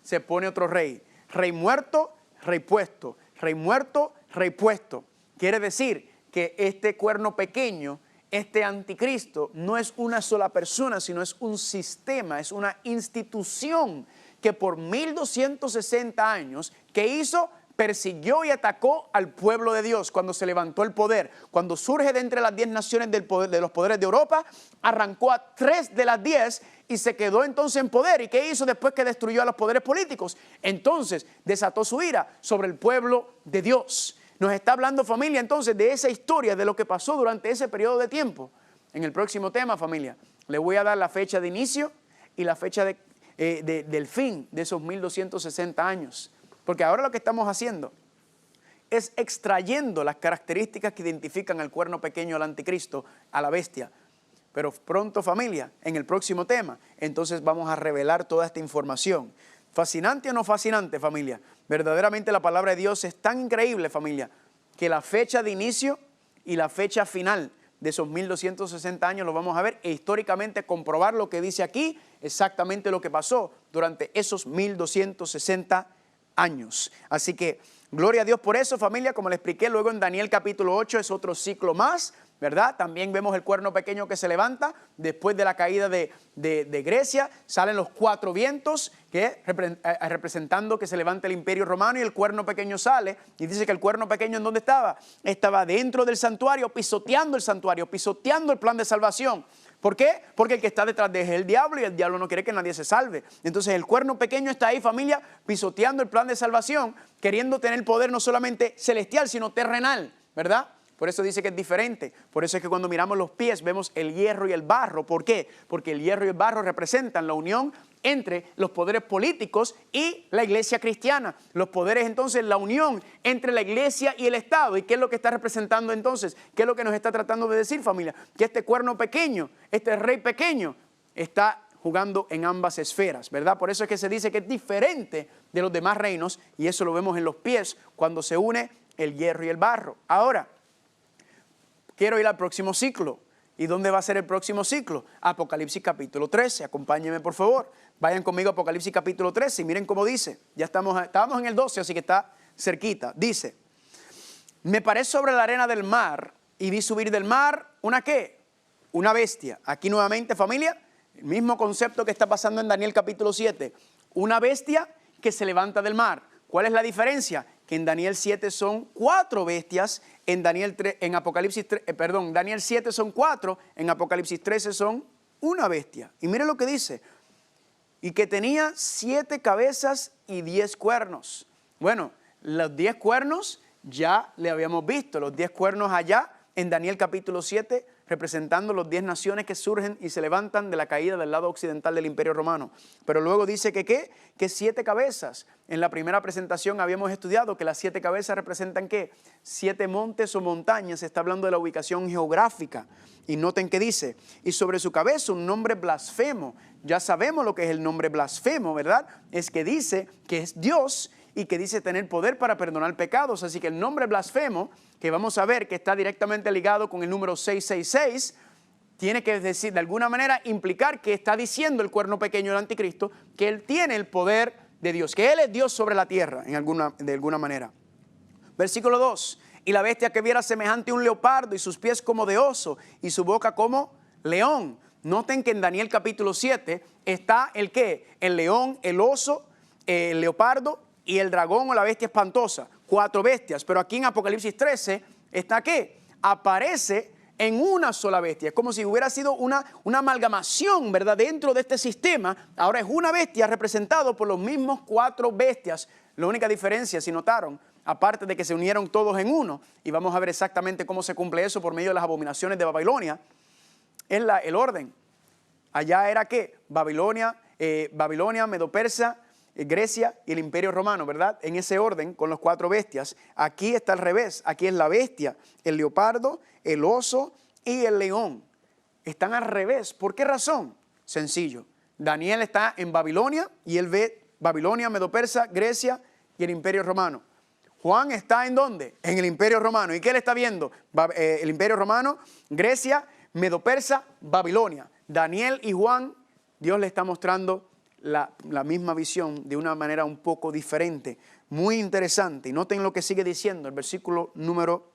se pone otro rey. Rey muerto, rey puesto. Rey muerto, rey puesto. Quiere decir que este cuerno pequeño, este anticristo, no es una sola persona, sino es un sistema, es una institución que por 1260 años, ¿qué hizo? Persiguió y atacó al pueblo de Dios cuando se levantó el poder. Cuando surge de entre las 10 naciones de los poderes de Europa, arrancó a 3 de las 10 y se quedó entonces en poder. ¿Y qué hizo después que destruyó a los poderes políticos? Entonces desató su ira sobre el pueblo de Dios. Nos está hablando, familia, entonces de esa historia, de lo que pasó durante ese periodo de tiempo. En el próximo tema, familia, le voy a dar la fecha de inicio y la fecha del fin de esos 1260 años. Porque ahora lo que estamos haciendo es extrayendo las características que identifican al cuerno pequeño, al anticristo, a la bestia. Pero pronto, familia, en el próximo tema, entonces vamos a revelar toda esta información. ¿Fascinante o no fascinante, familia? Verdaderamente la palabra de Dios es tan increíble, familia, que la fecha de inicio y la fecha final de esos 1260 años lo vamos a ver e históricamente comprobar lo que dice aquí, exactamente lo que pasó durante esos 1260 años. Así que gloria a Dios por eso, familia. Como le expliqué luego en Daniel capítulo 8 es otro ciclo más, ¿verdad? También vemos el cuerno pequeño que se levanta después de la caída de Grecia. Salen los 4 vientos representando que se levanta el imperio romano, y el cuerno pequeño sale y dice que el cuerno pequeño ¿en dónde estaba? Estaba dentro del santuario, pisoteando el plan de salvación. ¿Por qué? Porque el que está detrás de él es el diablo, y el diablo no quiere que nadie se salve. Entonces el cuerno pequeño está ahí, familia, pisoteando el plan de salvación, queriendo tener poder no solamente celestial, sino terrenal, ¿verdad? Por eso dice que es diferente. Por eso es que cuando miramos los pies vemos el hierro y el barro. ¿Por qué? Porque el hierro y el barro representan la unión entre los poderes políticos y la iglesia cristiana. Los poderes, entonces, la unión entre la iglesia y el Estado. ¿Y qué es lo que está representando entonces? ¿Qué es lo que nos está tratando de decir, familia? Que este cuerno pequeño, este rey pequeño, está jugando en ambas esferas, ¿verdad? Por eso es que se dice que es diferente de los demás reinos, y eso lo vemos en los pies cuando se une el hierro y el barro. Ahora, quiero ir al próximo ciclo. ¿Y dónde va a ser el próximo ciclo? Apocalipsis capítulo 13. Acompáñenme, por favor. Vayan conmigo a Apocalipsis capítulo 13 y miren cómo dice. Estábamos en el 12, así que está cerquita. Dice, me paré sobre la arena del mar y vi subir del mar, ¿una qué? Una bestia. Aquí nuevamente, familia, el mismo concepto que está pasando en Daniel capítulo 7. Una bestia que se levanta del mar. ¿Cuál es la diferencia? Que en Daniel 7 son 4 bestias, Daniel 7 son 4, en Apocalipsis 13 son una bestia. Y mire lo que dice, y que tenía 7 cabezas y 10 cuernos. Bueno, los 10 cuernos ya le habíamos visto, los 10 cuernos allá en Daniel capítulo 7, representando los 10 naciones que surgen y se levantan de la caída del lado occidental del Imperio Romano. Pero luego dice que ¿qué? Que 7 cabezas. En la primera presentación habíamos estudiado que las 7 cabezas representan ¿qué? 7 montes o montañas. Se está hablando de la ubicación geográfica. Y noten que dice, y sobre su cabeza un nombre blasfemo. Ya sabemos lo que es el nombre blasfemo, ¿verdad? Es que dice que es Dios y que dice tener poder para perdonar pecados. Así que el nombre blasfemo, que vamos a ver que está directamente ligado con el número 666, tiene que decir, de alguna manera, implicar que está diciendo el cuerno pequeño del anticristo que él tiene el poder de Dios, que él es Dios sobre la tierra, de alguna manera. Versículo 2, y la bestia que viera semejante a un leopardo y sus pies como de oso y su boca como león. Noten que en Daniel capítulo 7 está el ¿qué? El león, el oso, el leopardo y el dragón o la bestia espantosa. 4 bestias, pero aquí en Apocalipsis 13 está ¿qué? Aparece en una sola bestia. Es como si hubiera sido una amalgamación, ¿verdad? Dentro de este sistema, ahora es una bestia representado por los mismos 4 bestias. La única diferencia, si notaron, aparte de que se unieron todos en uno, y vamos a ver exactamente cómo se cumple eso por medio de las abominaciones de Babilonia, es el orden. Allá era ¿qué? Babilonia, Medo-Persa, Grecia y el Imperio Romano, ¿verdad? En ese orden, con los 4 bestias. Aquí está al revés. Aquí es la bestia, el leopardo, el oso y el león. Están al revés. ¿Por qué razón? Sencillo. Daniel está en Babilonia y él ve Babilonia, Medo-Persa, Grecia y el Imperio Romano. Juan está ¿en dónde? En el Imperio Romano. ¿Y qué él está viendo? El Imperio Romano, Grecia, Medo-Persa, Babilonia. Daniel y Juan, Dios le está mostrando la misma visión de una manera un poco diferente, muy interesante. Y noten lo que sigue diciendo el versículo número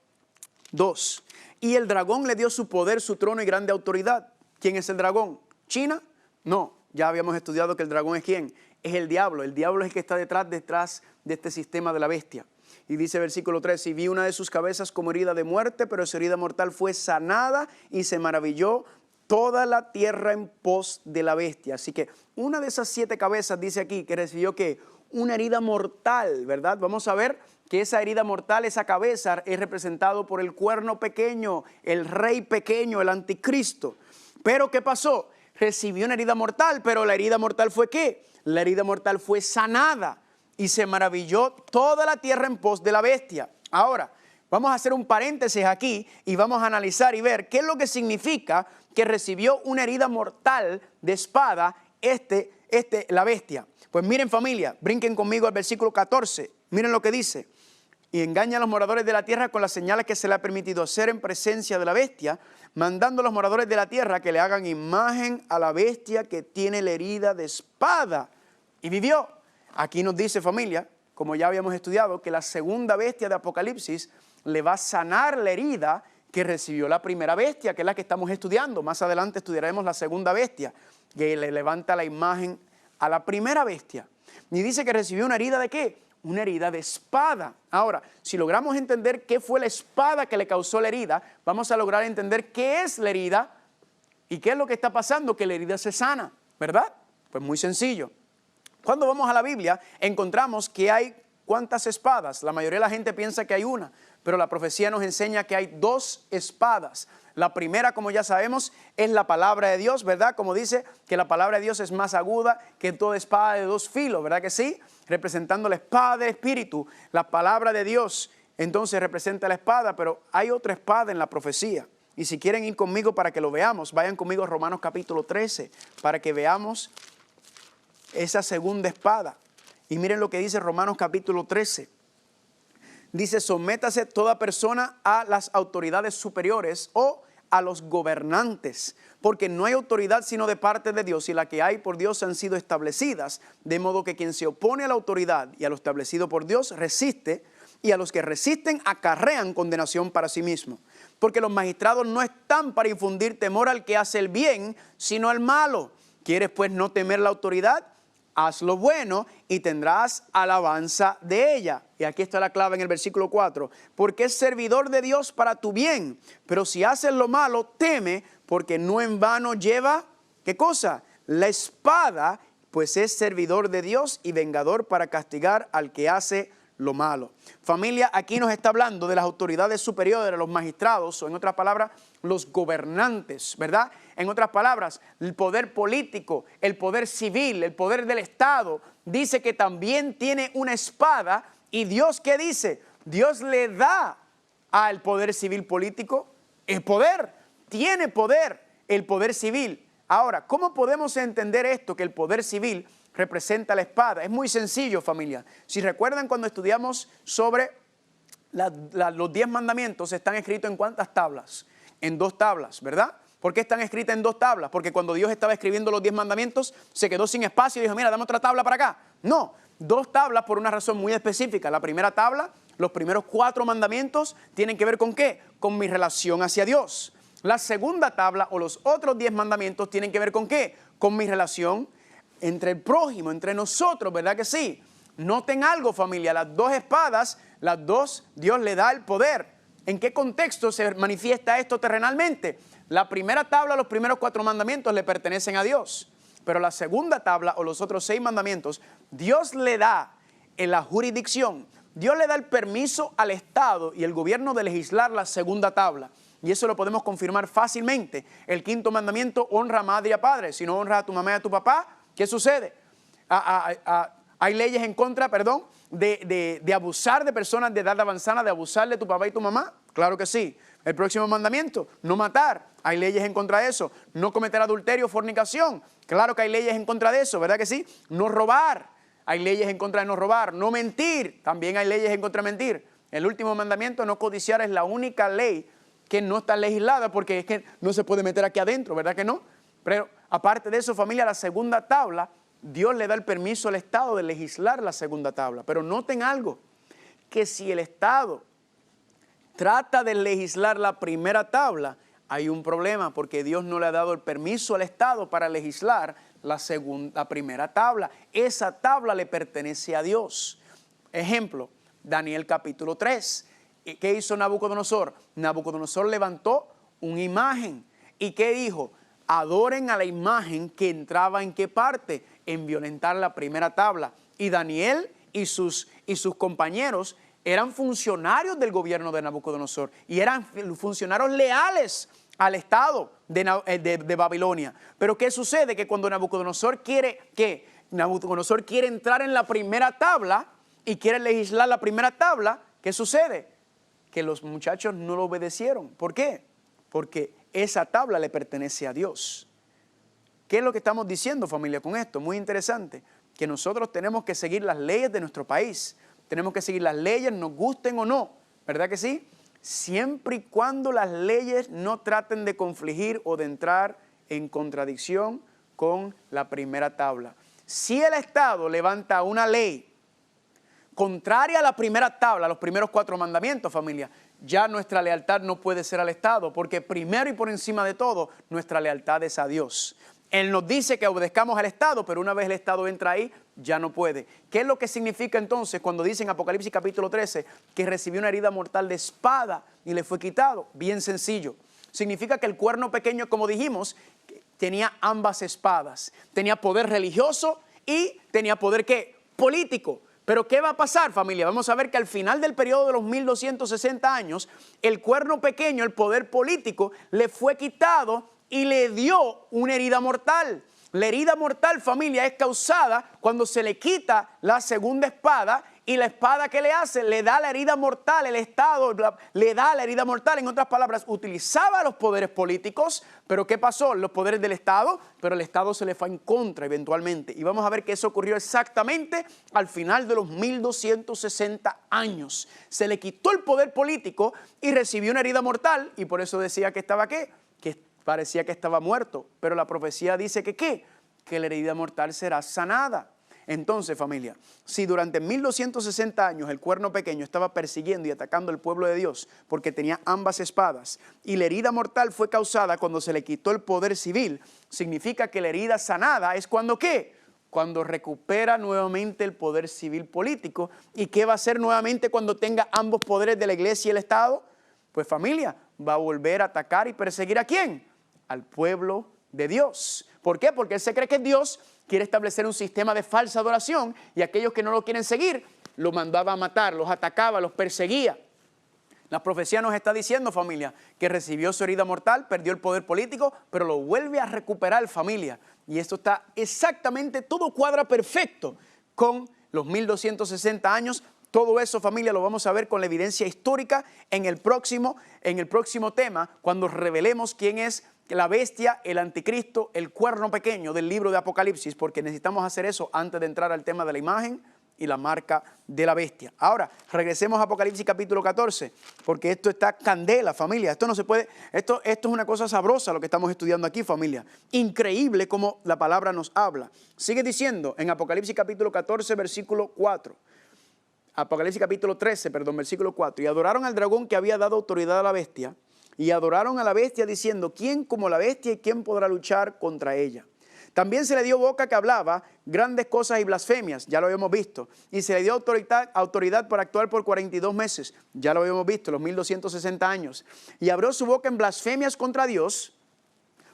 2. Y el dragón le dio su poder, su trono y grande autoridad. ¿Quién es el dragón? ¿China? No, ya habíamos estudiado que el dragón es ¿quién? Es el diablo. El diablo es el que está detrás de este sistema de la bestia. Y dice versículo 3, y vi una de sus cabezas como herida de muerte, pero su herida mortal fue sanada y se maravilló toda la tierra en pos de la bestia. Así que una de esas 7 cabezas dice aquí que recibió ¿qué? Una herida mortal, ¿verdad? Vamos a ver que esa herida mortal, esa cabeza es representado por el cuerno pequeño, el rey pequeño, el anticristo. Pero ¿qué pasó? Recibió una herida mortal, pero la herida mortal fue ¿qué? La herida mortal fue sanada y se maravilló toda la tierra en pos de la bestia. Ahora, vamos a hacer un paréntesis aquí y vamos a analizar y ver qué es lo que significa que recibió una herida mortal de espada la bestia. Pues miren familia, brinquen conmigo al versículo 14. Miren lo que dice. Y engaña a los moradores de la tierra con las señales que se le ha permitido hacer en presencia de la bestia, mandando a los moradores de la tierra que le hagan imagen a la bestia que tiene la herida de espada. Y vivió. Aquí nos dice familia, como ya habíamos estudiado, que la segunda bestia de Apocalipsis le va a sanar la herida que recibió la primera bestia, que es la que estamos estudiando. Más adelante estudiaremos la segunda bestia, que le levanta la imagen a la primera bestia. Y dice que recibió una herida ¿de qué? Una herida de espada. Ahora, si logramos entender qué fue la espada que le causó la herida, vamos a lograr entender qué es la herida y qué es lo que está pasando, que la herida se sana, ¿verdad? Pues muy sencillo. Cuando vamos a la Biblia, encontramos que hay ¿cuántas espadas? La mayoría de la gente piensa que hay una, pero la profecía nos enseña que hay dos espadas. La primera, como ya sabemos, es la palabra de Dios, ¿verdad? Como dice que la palabra de Dios es más aguda que toda espada de dos filos, ¿verdad que sí? Representando la espada del Espíritu, la palabra de Dios, entonces representa la espada, pero hay otra espada en la profecía. Y si quieren ir conmigo para que lo veamos, vayan conmigo a Romanos capítulo 13, para que veamos esa segunda espada. Y miren lo que dice Romanos capítulo 13. Dice, sométase toda persona a las autoridades superiores o a los gobernantes, porque no hay autoridad sino de parte de Dios, y la que hay por Dios han sido establecidas, de modo que quien se opone a la autoridad y a lo establecido por Dios resiste, y a los que resisten acarrean condenación para sí mismo. Porque los magistrados no están para infundir temor al que hace el bien, sino al malo. ¿Quieres pues no temer la autoridad? Haz lo bueno y tendrás alabanza de ella. Y aquí está la clave en el versículo 4. Porque es servidor de Dios para tu bien. Pero si haces lo malo, teme, porque no en vano lleva, ¿qué cosa? La espada, pues es servidor de Dios y vengador para castigar al que hace lo malo. Familia, aquí nos está hablando de las autoridades superiores, los magistrados, o en otras palabras, los gobernantes, ¿verdad? En otras palabras, el poder político, el poder civil, el poder del Estado, dice que también tiene una espada. ¿Y Dios qué dice? Dios le da al poder civil político el poder, tiene poder, el poder civil. Ahora, ¿cómo podemos entender esto, que el poder civil representa la espada? Es muy sencillo, familia. Si recuerdan cuando estudiamos sobre los 10 mandamientos, están escritos en ¿cuántas tablas? En 2 tablas, ¿verdad? ¿Por qué están escritas en 2 tablas? Porque cuando Dios estaba escribiendo los 10 mandamientos, se quedó sin espacio y dijo, mira, dame otra tabla para acá. No, 2 tablas por una razón muy específica. La primera tabla, los primeros 4 mandamientos, tienen que ver ¿con qué? Con mi relación hacia Dios. La segunda tabla o los otros 10 mandamientos tienen que ver ¿con qué? Con mi relación entre el prójimo, entre nosotros, ¿verdad que sí? Noten algo, familia, las 2 espadas, las 2, Dios le da el poder. ¿En qué contexto se manifiesta esto terrenalmente? La primera tabla, los primeros 4 mandamientos le pertenecen a Dios. Pero la segunda tabla o los otros 6 mandamientos, Dios le da en la jurisdicción, Dios le da el permiso al Estado y el gobierno de legislar la segunda tabla. Y eso lo podemos confirmar fácilmente. El 5.º mandamiento, honra a madre y a padre. Si no honras a tu mamá y a tu papá, ¿qué sucede? Hay leyes en contra, de abusar de personas de edad avanzada, de abusar de tu papá y tu mamá. Claro que sí. El próximo mandamiento, no matar. Hay leyes en contra de eso. No cometer adulterio, fornicación. Claro que hay leyes en contra de eso, ¿verdad que sí? No robar. Hay leyes en contra de no robar. No mentir. También hay leyes en contra de mentir. El último mandamiento, no codiciar, es la única ley que no está legislada porque es que no se puede meter aquí adentro, ¿verdad que no? Pero aparte de eso, familia, la segunda tabla, Dios le da el permiso al Estado de legislar la segunda tabla. Pero noten algo, que si el Estado trata de legislar la primera tabla, hay un problema porque Dios no le ha dado el permiso al Estado para legislar la primera tabla. Esa tabla le pertenece a Dios. Ejemplo, Daniel capítulo 3. ¿Qué hizo Nabucodonosor? Nabucodonosor levantó una imagen. ¿Y qué dijo? Adoren a la imagen que entraba en qué parte, en violentar la primera tabla. Y Daniel y sus compañeros eran funcionarios del gobierno de Nabucodonosor y eran funcionarios leales al Estado de Babilonia. Pero ¿qué sucede? Que cuando Nabucodonosor quiere entrar en la primera tabla y quiere legislar la primera tabla, ¿qué sucede? Que los muchachos no lo obedecieron. ¿Por qué? Porque esa tabla le pertenece a Dios. ¿Qué es lo que estamos diciendo, familia, con esto? Muy interesante. Que nosotros tenemos que seguir las leyes de nuestro país. Tenemos que seguir las leyes, nos gusten o no. ¿Verdad que sí? Siempre y cuando las leyes no traten de confligir o de entrar en contradicción con la primera tabla. Si el Estado levanta una ley contraria a la primera tabla, los primeros 4 mandamientos, familia, ya nuestra lealtad no puede ser al Estado, porque primero y por encima de todo, nuestra lealtad es a Dios. Él nos dice que obedezcamos al Estado, pero una vez el Estado entra ahí, ya no puede. ¿Qué es lo que significa entonces cuando dice en Apocalipsis capítulo 13 que recibió una herida mortal de espada y le fue quitado? Bien sencillo. Significa que el cuerno pequeño, como dijimos, tenía ambas espadas. Tenía poder religioso y tenía poder, ¿qué? Político. Pero ¿qué va a pasar, familia? Vamos a ver que al final del periodo de los 1260 años, el cuerno pequeño, el poder político, le fue quitado y le dio una herida mortal. La herida mortal, familia, es causada cuando se le quita la segunda espada, y la espada que le hace, le da la herida mortal. El Estado le da la herida mortal. En otras palabras, utilizaba los poderes políticos, pero ¿qué pasó? Los poderes del Estado, pero el Estado se le fue en contra eventualmente. Y vamos a ver que eso ocurrió exactamente al final de los 1260 años. Se le quitó el poder político y recibió una herida mortal, y por eso decía que estaba ¿qué? Que parecía que estaba muerto. Pero la profecía dice que ¿qué? Que la herida mortal será sanada. Entonces, familia, si durante 1260 años el cuerno pequeño estaba persiguiendo y atacando al pueblo de Dios porque tenía ambas espadas, y la herida mortal fue causada cuando se le quitó el poder civil, significa que la herida sanada es cuando ¿qué? Cuando recupera nuevamente el poder civil político. ¿Y qué va a hacer nuevamente cuando tenga ambos poderes de la iglesia y el Estado? Pues, familia, va a volver a atacar y perseguir ¿a quién? Al pueblo de Dios. ¿Por qué? Porque él se cree que Dios quiere establecer un sistema de falsa adoración, y aquellos que no lo quieren seguir, los mandaba a matar, los atacaba, los perseguía. La profecía nos está diciendo, familia, que recibió su herida mortal, perdió el poder político, pero lo vuelve a recuperar, familia. Y esto está exactamente, todo cuadra perfecto con los 1260 años. Todo eso, familia, lo vamos a ver con la evidencia histórica en el próximo tema, cuando revelemos quién es la bestia, el anticristo, el cuerno pequeño del libro de Apocalipsis, porque necesitamos hacer eso antes de entrar al tema de la imagen y la marca de la bestia. Ahora, regresemos a Apocalipsis capítulo 14, porque esto está candela, familia. Esto no se puede, esto es una cosa sabrosa lo que estamos estudiando aquí, familia. Increíble cómo la palabra nos habla. Sigue diciendo en Apocalipsis capítulo 14, versículo 4. Apocalipsis capítulo 13, versículo 4. Y adoraron al dragón que había dado autoridad a la bestia, y adoraron a la bestia diciendo: ¿quién como la bestia y quién podrá luchar contra ella? También se le dio boca que hablaba grandes cosas y blasfemias, ya lo habíamos visto. Y se le dio autoridad para actuar por 42 meses, ya lo habíamos visto, los 1260 años. Y abrió su boca en blasfemias contra Dios,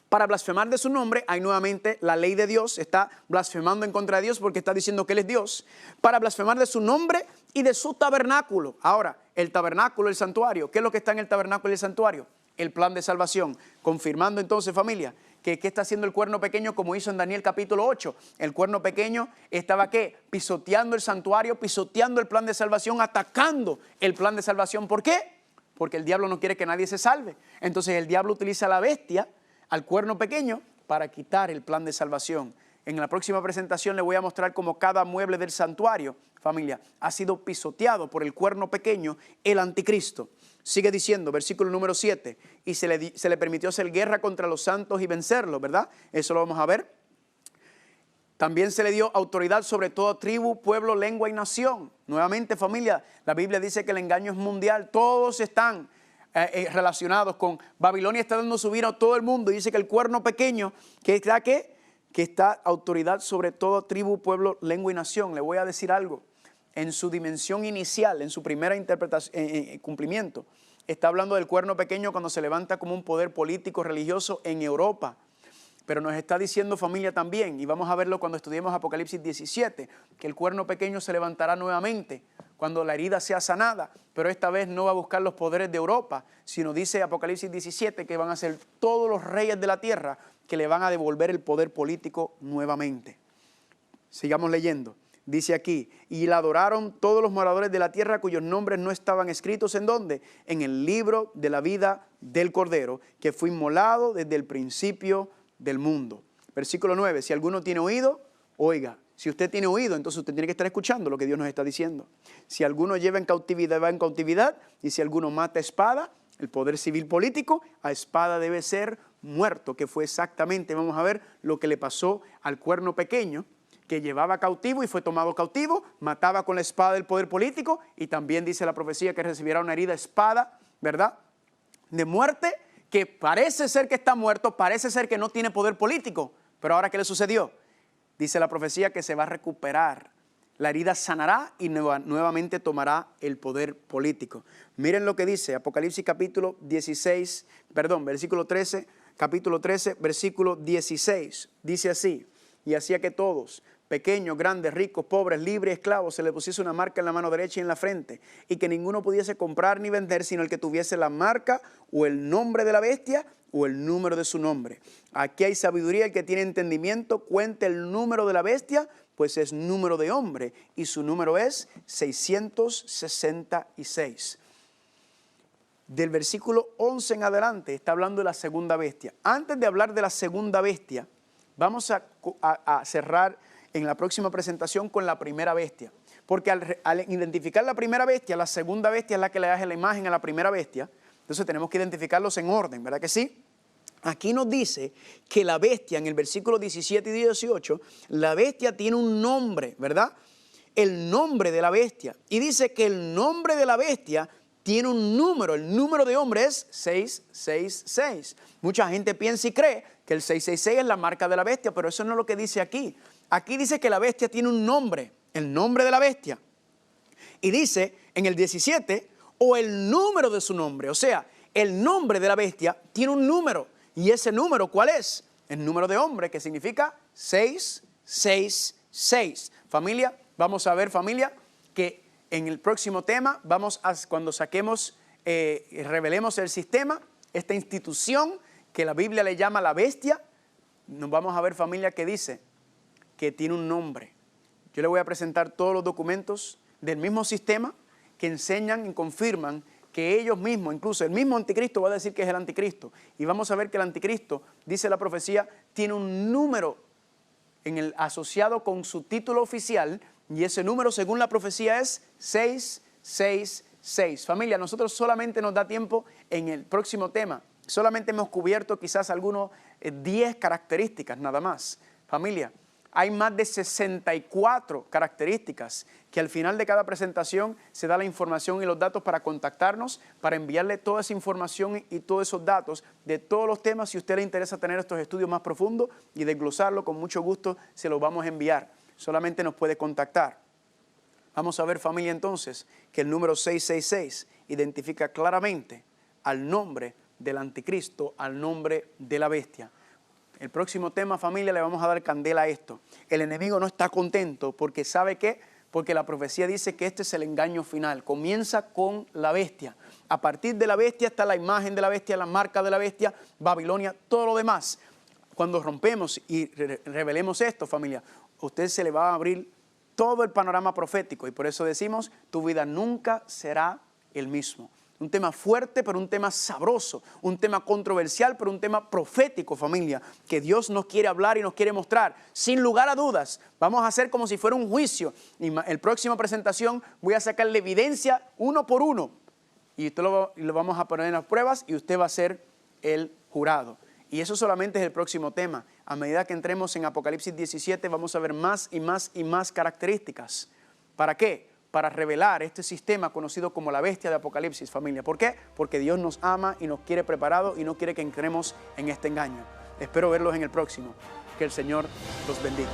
para blasfemar de su nombre. Hay nuevamente la ley de Dios, está blasfemando en contra de Dios porque está diciendo que Él es Dios. Para blasfemar de su nombre y de su tabernáculo. Ahora, el tabernáculo, el santuario, ¿qué es lo que está en el tabernáculo y el santuario? El plan de salvación. Confirmando entonces, familia, que ¿qué está haciendo el cuerno pequeño? Como hizo en Daniel capítulo 8. El cuerno pequeño estaba ¿qué? Pisoteando el santuario, pisoteando el plan de salvación, atacando el plan de salvación. ¿Por qué? Porque el diablo no quiere que nadie se salve. Entonces el diablo utiliza a la bestia, al cuerno pequeño, para quitar el plan de salvación. En la próxima presentación le voy a mostrar cómo cada mueble del santuario, familia, ha sido pisoteado por el cuerno pequeño, el anticristo. Sigue diciendo, versículo número 7, y se le permitió hacer guerra contra los santos y vencerlos, ¿verdad? Eso lo vamos a ver. También se le dio autoridad sobre toda tribu, pueblo, lengua y nación. Nuevamente, familia, la Biblia dice que el engaño es mundial. Todos están relacionados con Babilonia. Está dando su vino a todo el mundo. Y dice que el cuerno pequeño, que está autoridad sobre toda tribu, pueblo, lengua y nación. Le voy a decir algo. En su dimensión inicial, en su primera interpretación, cumplimiento, está hablando del cuerno pequeño cuando se levanta como un poder político religioso en Europa. Pero nos está diciendo, familia, también, y vamos a verlo cuando estudiemos Apocalipsis 17, que el cuerno pequeño se levantará nuevamente cuando la herida sea sanada, pero esta vez no va a buscar los poderes de Europa, sino dice Apocalipsis 17 que van a ser todos los reyes de la tierra que le van a devolver el poder político nuevamente. Sigamos leyendo. Dice aquí, y la adoraron todos los moradores de la tierra cuyos nombres no estaban escritos, ¿en dónde? En el libro de la vida del Cordero, que fue inmolado desde el principio del mundo. Versículo 9, si alguno tiene oído, oiga. Si usted tiene oído, entonces usted tiene que estar escuchando lo que Dios nos está diciendo. Si alguno lleva en cautividad, va en cautividad, y si alguno mata a espada, el poder civil político, a espada debe ser muerto, que fue exactamente, vamos a ver, lo que le pasó al cuerno pequeño, que llevaba cautivo y fue tomado cautivo, mataba con la espada del poder político, y también dice la profecía que recibirá una herida espada, ¿verdad?, de muerte, que parece ser que está muerto, parece ser que no tiene poder político, pero ahora ¿qué le sucedió? Dice la profecía que se va a recuperar, la herida sanará y nuevamente tomará el poder político. Miren lo que dice Apocalipsis capítulo 16, versículo 13, capítulo 13, versículo 16, dice así, y hacía que todos, pequeños, grandes, ricos, pobres, libres, esclavos, se le pusiese una marca en la mano derecha y en la frente, y que ninguno pudiese comprar ni vender, sino el que tuviese la marca o el nombre de la bestia o el número de su nombre. Aquí hay sabiduría, el que tiene entendimiento, cuente el número de la bestia, pues es número de hombre, y su número es 666. Del versículo 11 en adelante está hablando de la segunda bestia. Antes de hablar de la segunda bestia, vamos a cerrar en la próxima presentación con la primera bestia. Porque al identificar la primera bestia, la segunda bestia es la que le da la imagen a la primera bestia. Entonces tenemos que identificarlos en orden, ¿verdad que sí? Aquí nos dice que la bestia, en el versículo 17 y 18, la bestia tiene un nombre, ¿verdad? El nombre de la bestia. Y dice que el nombre de la bestia tiene un número. El número de hombre es 666. Mucha gente piensa y cree que el 666 es la marca de la bestia, pero eso no es lo que dice aquí. Aquí dice que la bestia tiene un nombre, el nombre de la bestia. Y dice en el 17, o el número de su nombre. O sea, el nombre de la bestia tiene un número. ¿Y ese número cuál es? El número de hombre, que significa 666. Familia, vamos a ver, familia, que en el próximo tema, cuando saquemos, revelemos el sistema, esta institución que la Biblia le llama la bestia, nos vamos a ver, familia, que dice que tiene un nombre. Yo le voy a presentar todos los documentos del mismo sistema que enseñan y confirman que ellos mismos, incluso el mismo anticristo va a decir que es el anticristo. Y vamos a ver que el anticristo, dice la profecía, tiene un número asociado con su título oficial, y ese número, según la profecía, es 666. Familia, nosotros solamente nos da tiempo en el próximo tema. Solamente hemos cubierto quizás algunos 10 características nada más. Familia, hay más de 64 características que al final de cada presentación se da la información y los datos para contactarnos, para enviarle toda esa información y todos esos datos de todos los temas. Si a usted le interesa tener estos estudios más profundos y desglosarlo, con mucho gusto se los vamos a enviar. Solamente nos puede contactar. Vamos a ver, familia, entonces, que el número 666 identifica claramente al nombre del anticristo, al nombre de la bestia. El próximo tema, familia, le vamos a dar candela a esto. El enemigo no está contento porque ¿sabe qué? Porque la profecía dice que este es el engaño final. Comienza con la bestia. A partir de la bestia está la imagen de la bestia, la marca de la bestia, Babilonia, todo lo demás. Cuando rompemos y revelemos esto, familia, a usted se le va a abrir todo el panorama profético, y por eso decimos, tu vida nunca será el mismo. Un tema fuerte, pero un tema sabroso, un tema controversial, pero un tema profético, familia, que Dios nos quiere hablar y nos quiere mostrar. Sin lugar a dudas, vamos a hacer como si fuera un juicio. Y en la próxima presentación voy a sacarle evidencia uno por uno, y usted lo vamos a poner en las pruebas, y usted va a ser el jurado. Y eso solamente es el próximo tema. A medida que entremos en Apocalipsis 17 vamos a ver más y más y más características. ¿Para qué? Para revelar este sistema conocido como la bestia de Apocalipsis, familia. ¿Por qué? Porque Dios nos ama y nos quiere preparado y no quiere que entremos en este engaño. Espero verlos en el próximo. Que el Señor los bendiga.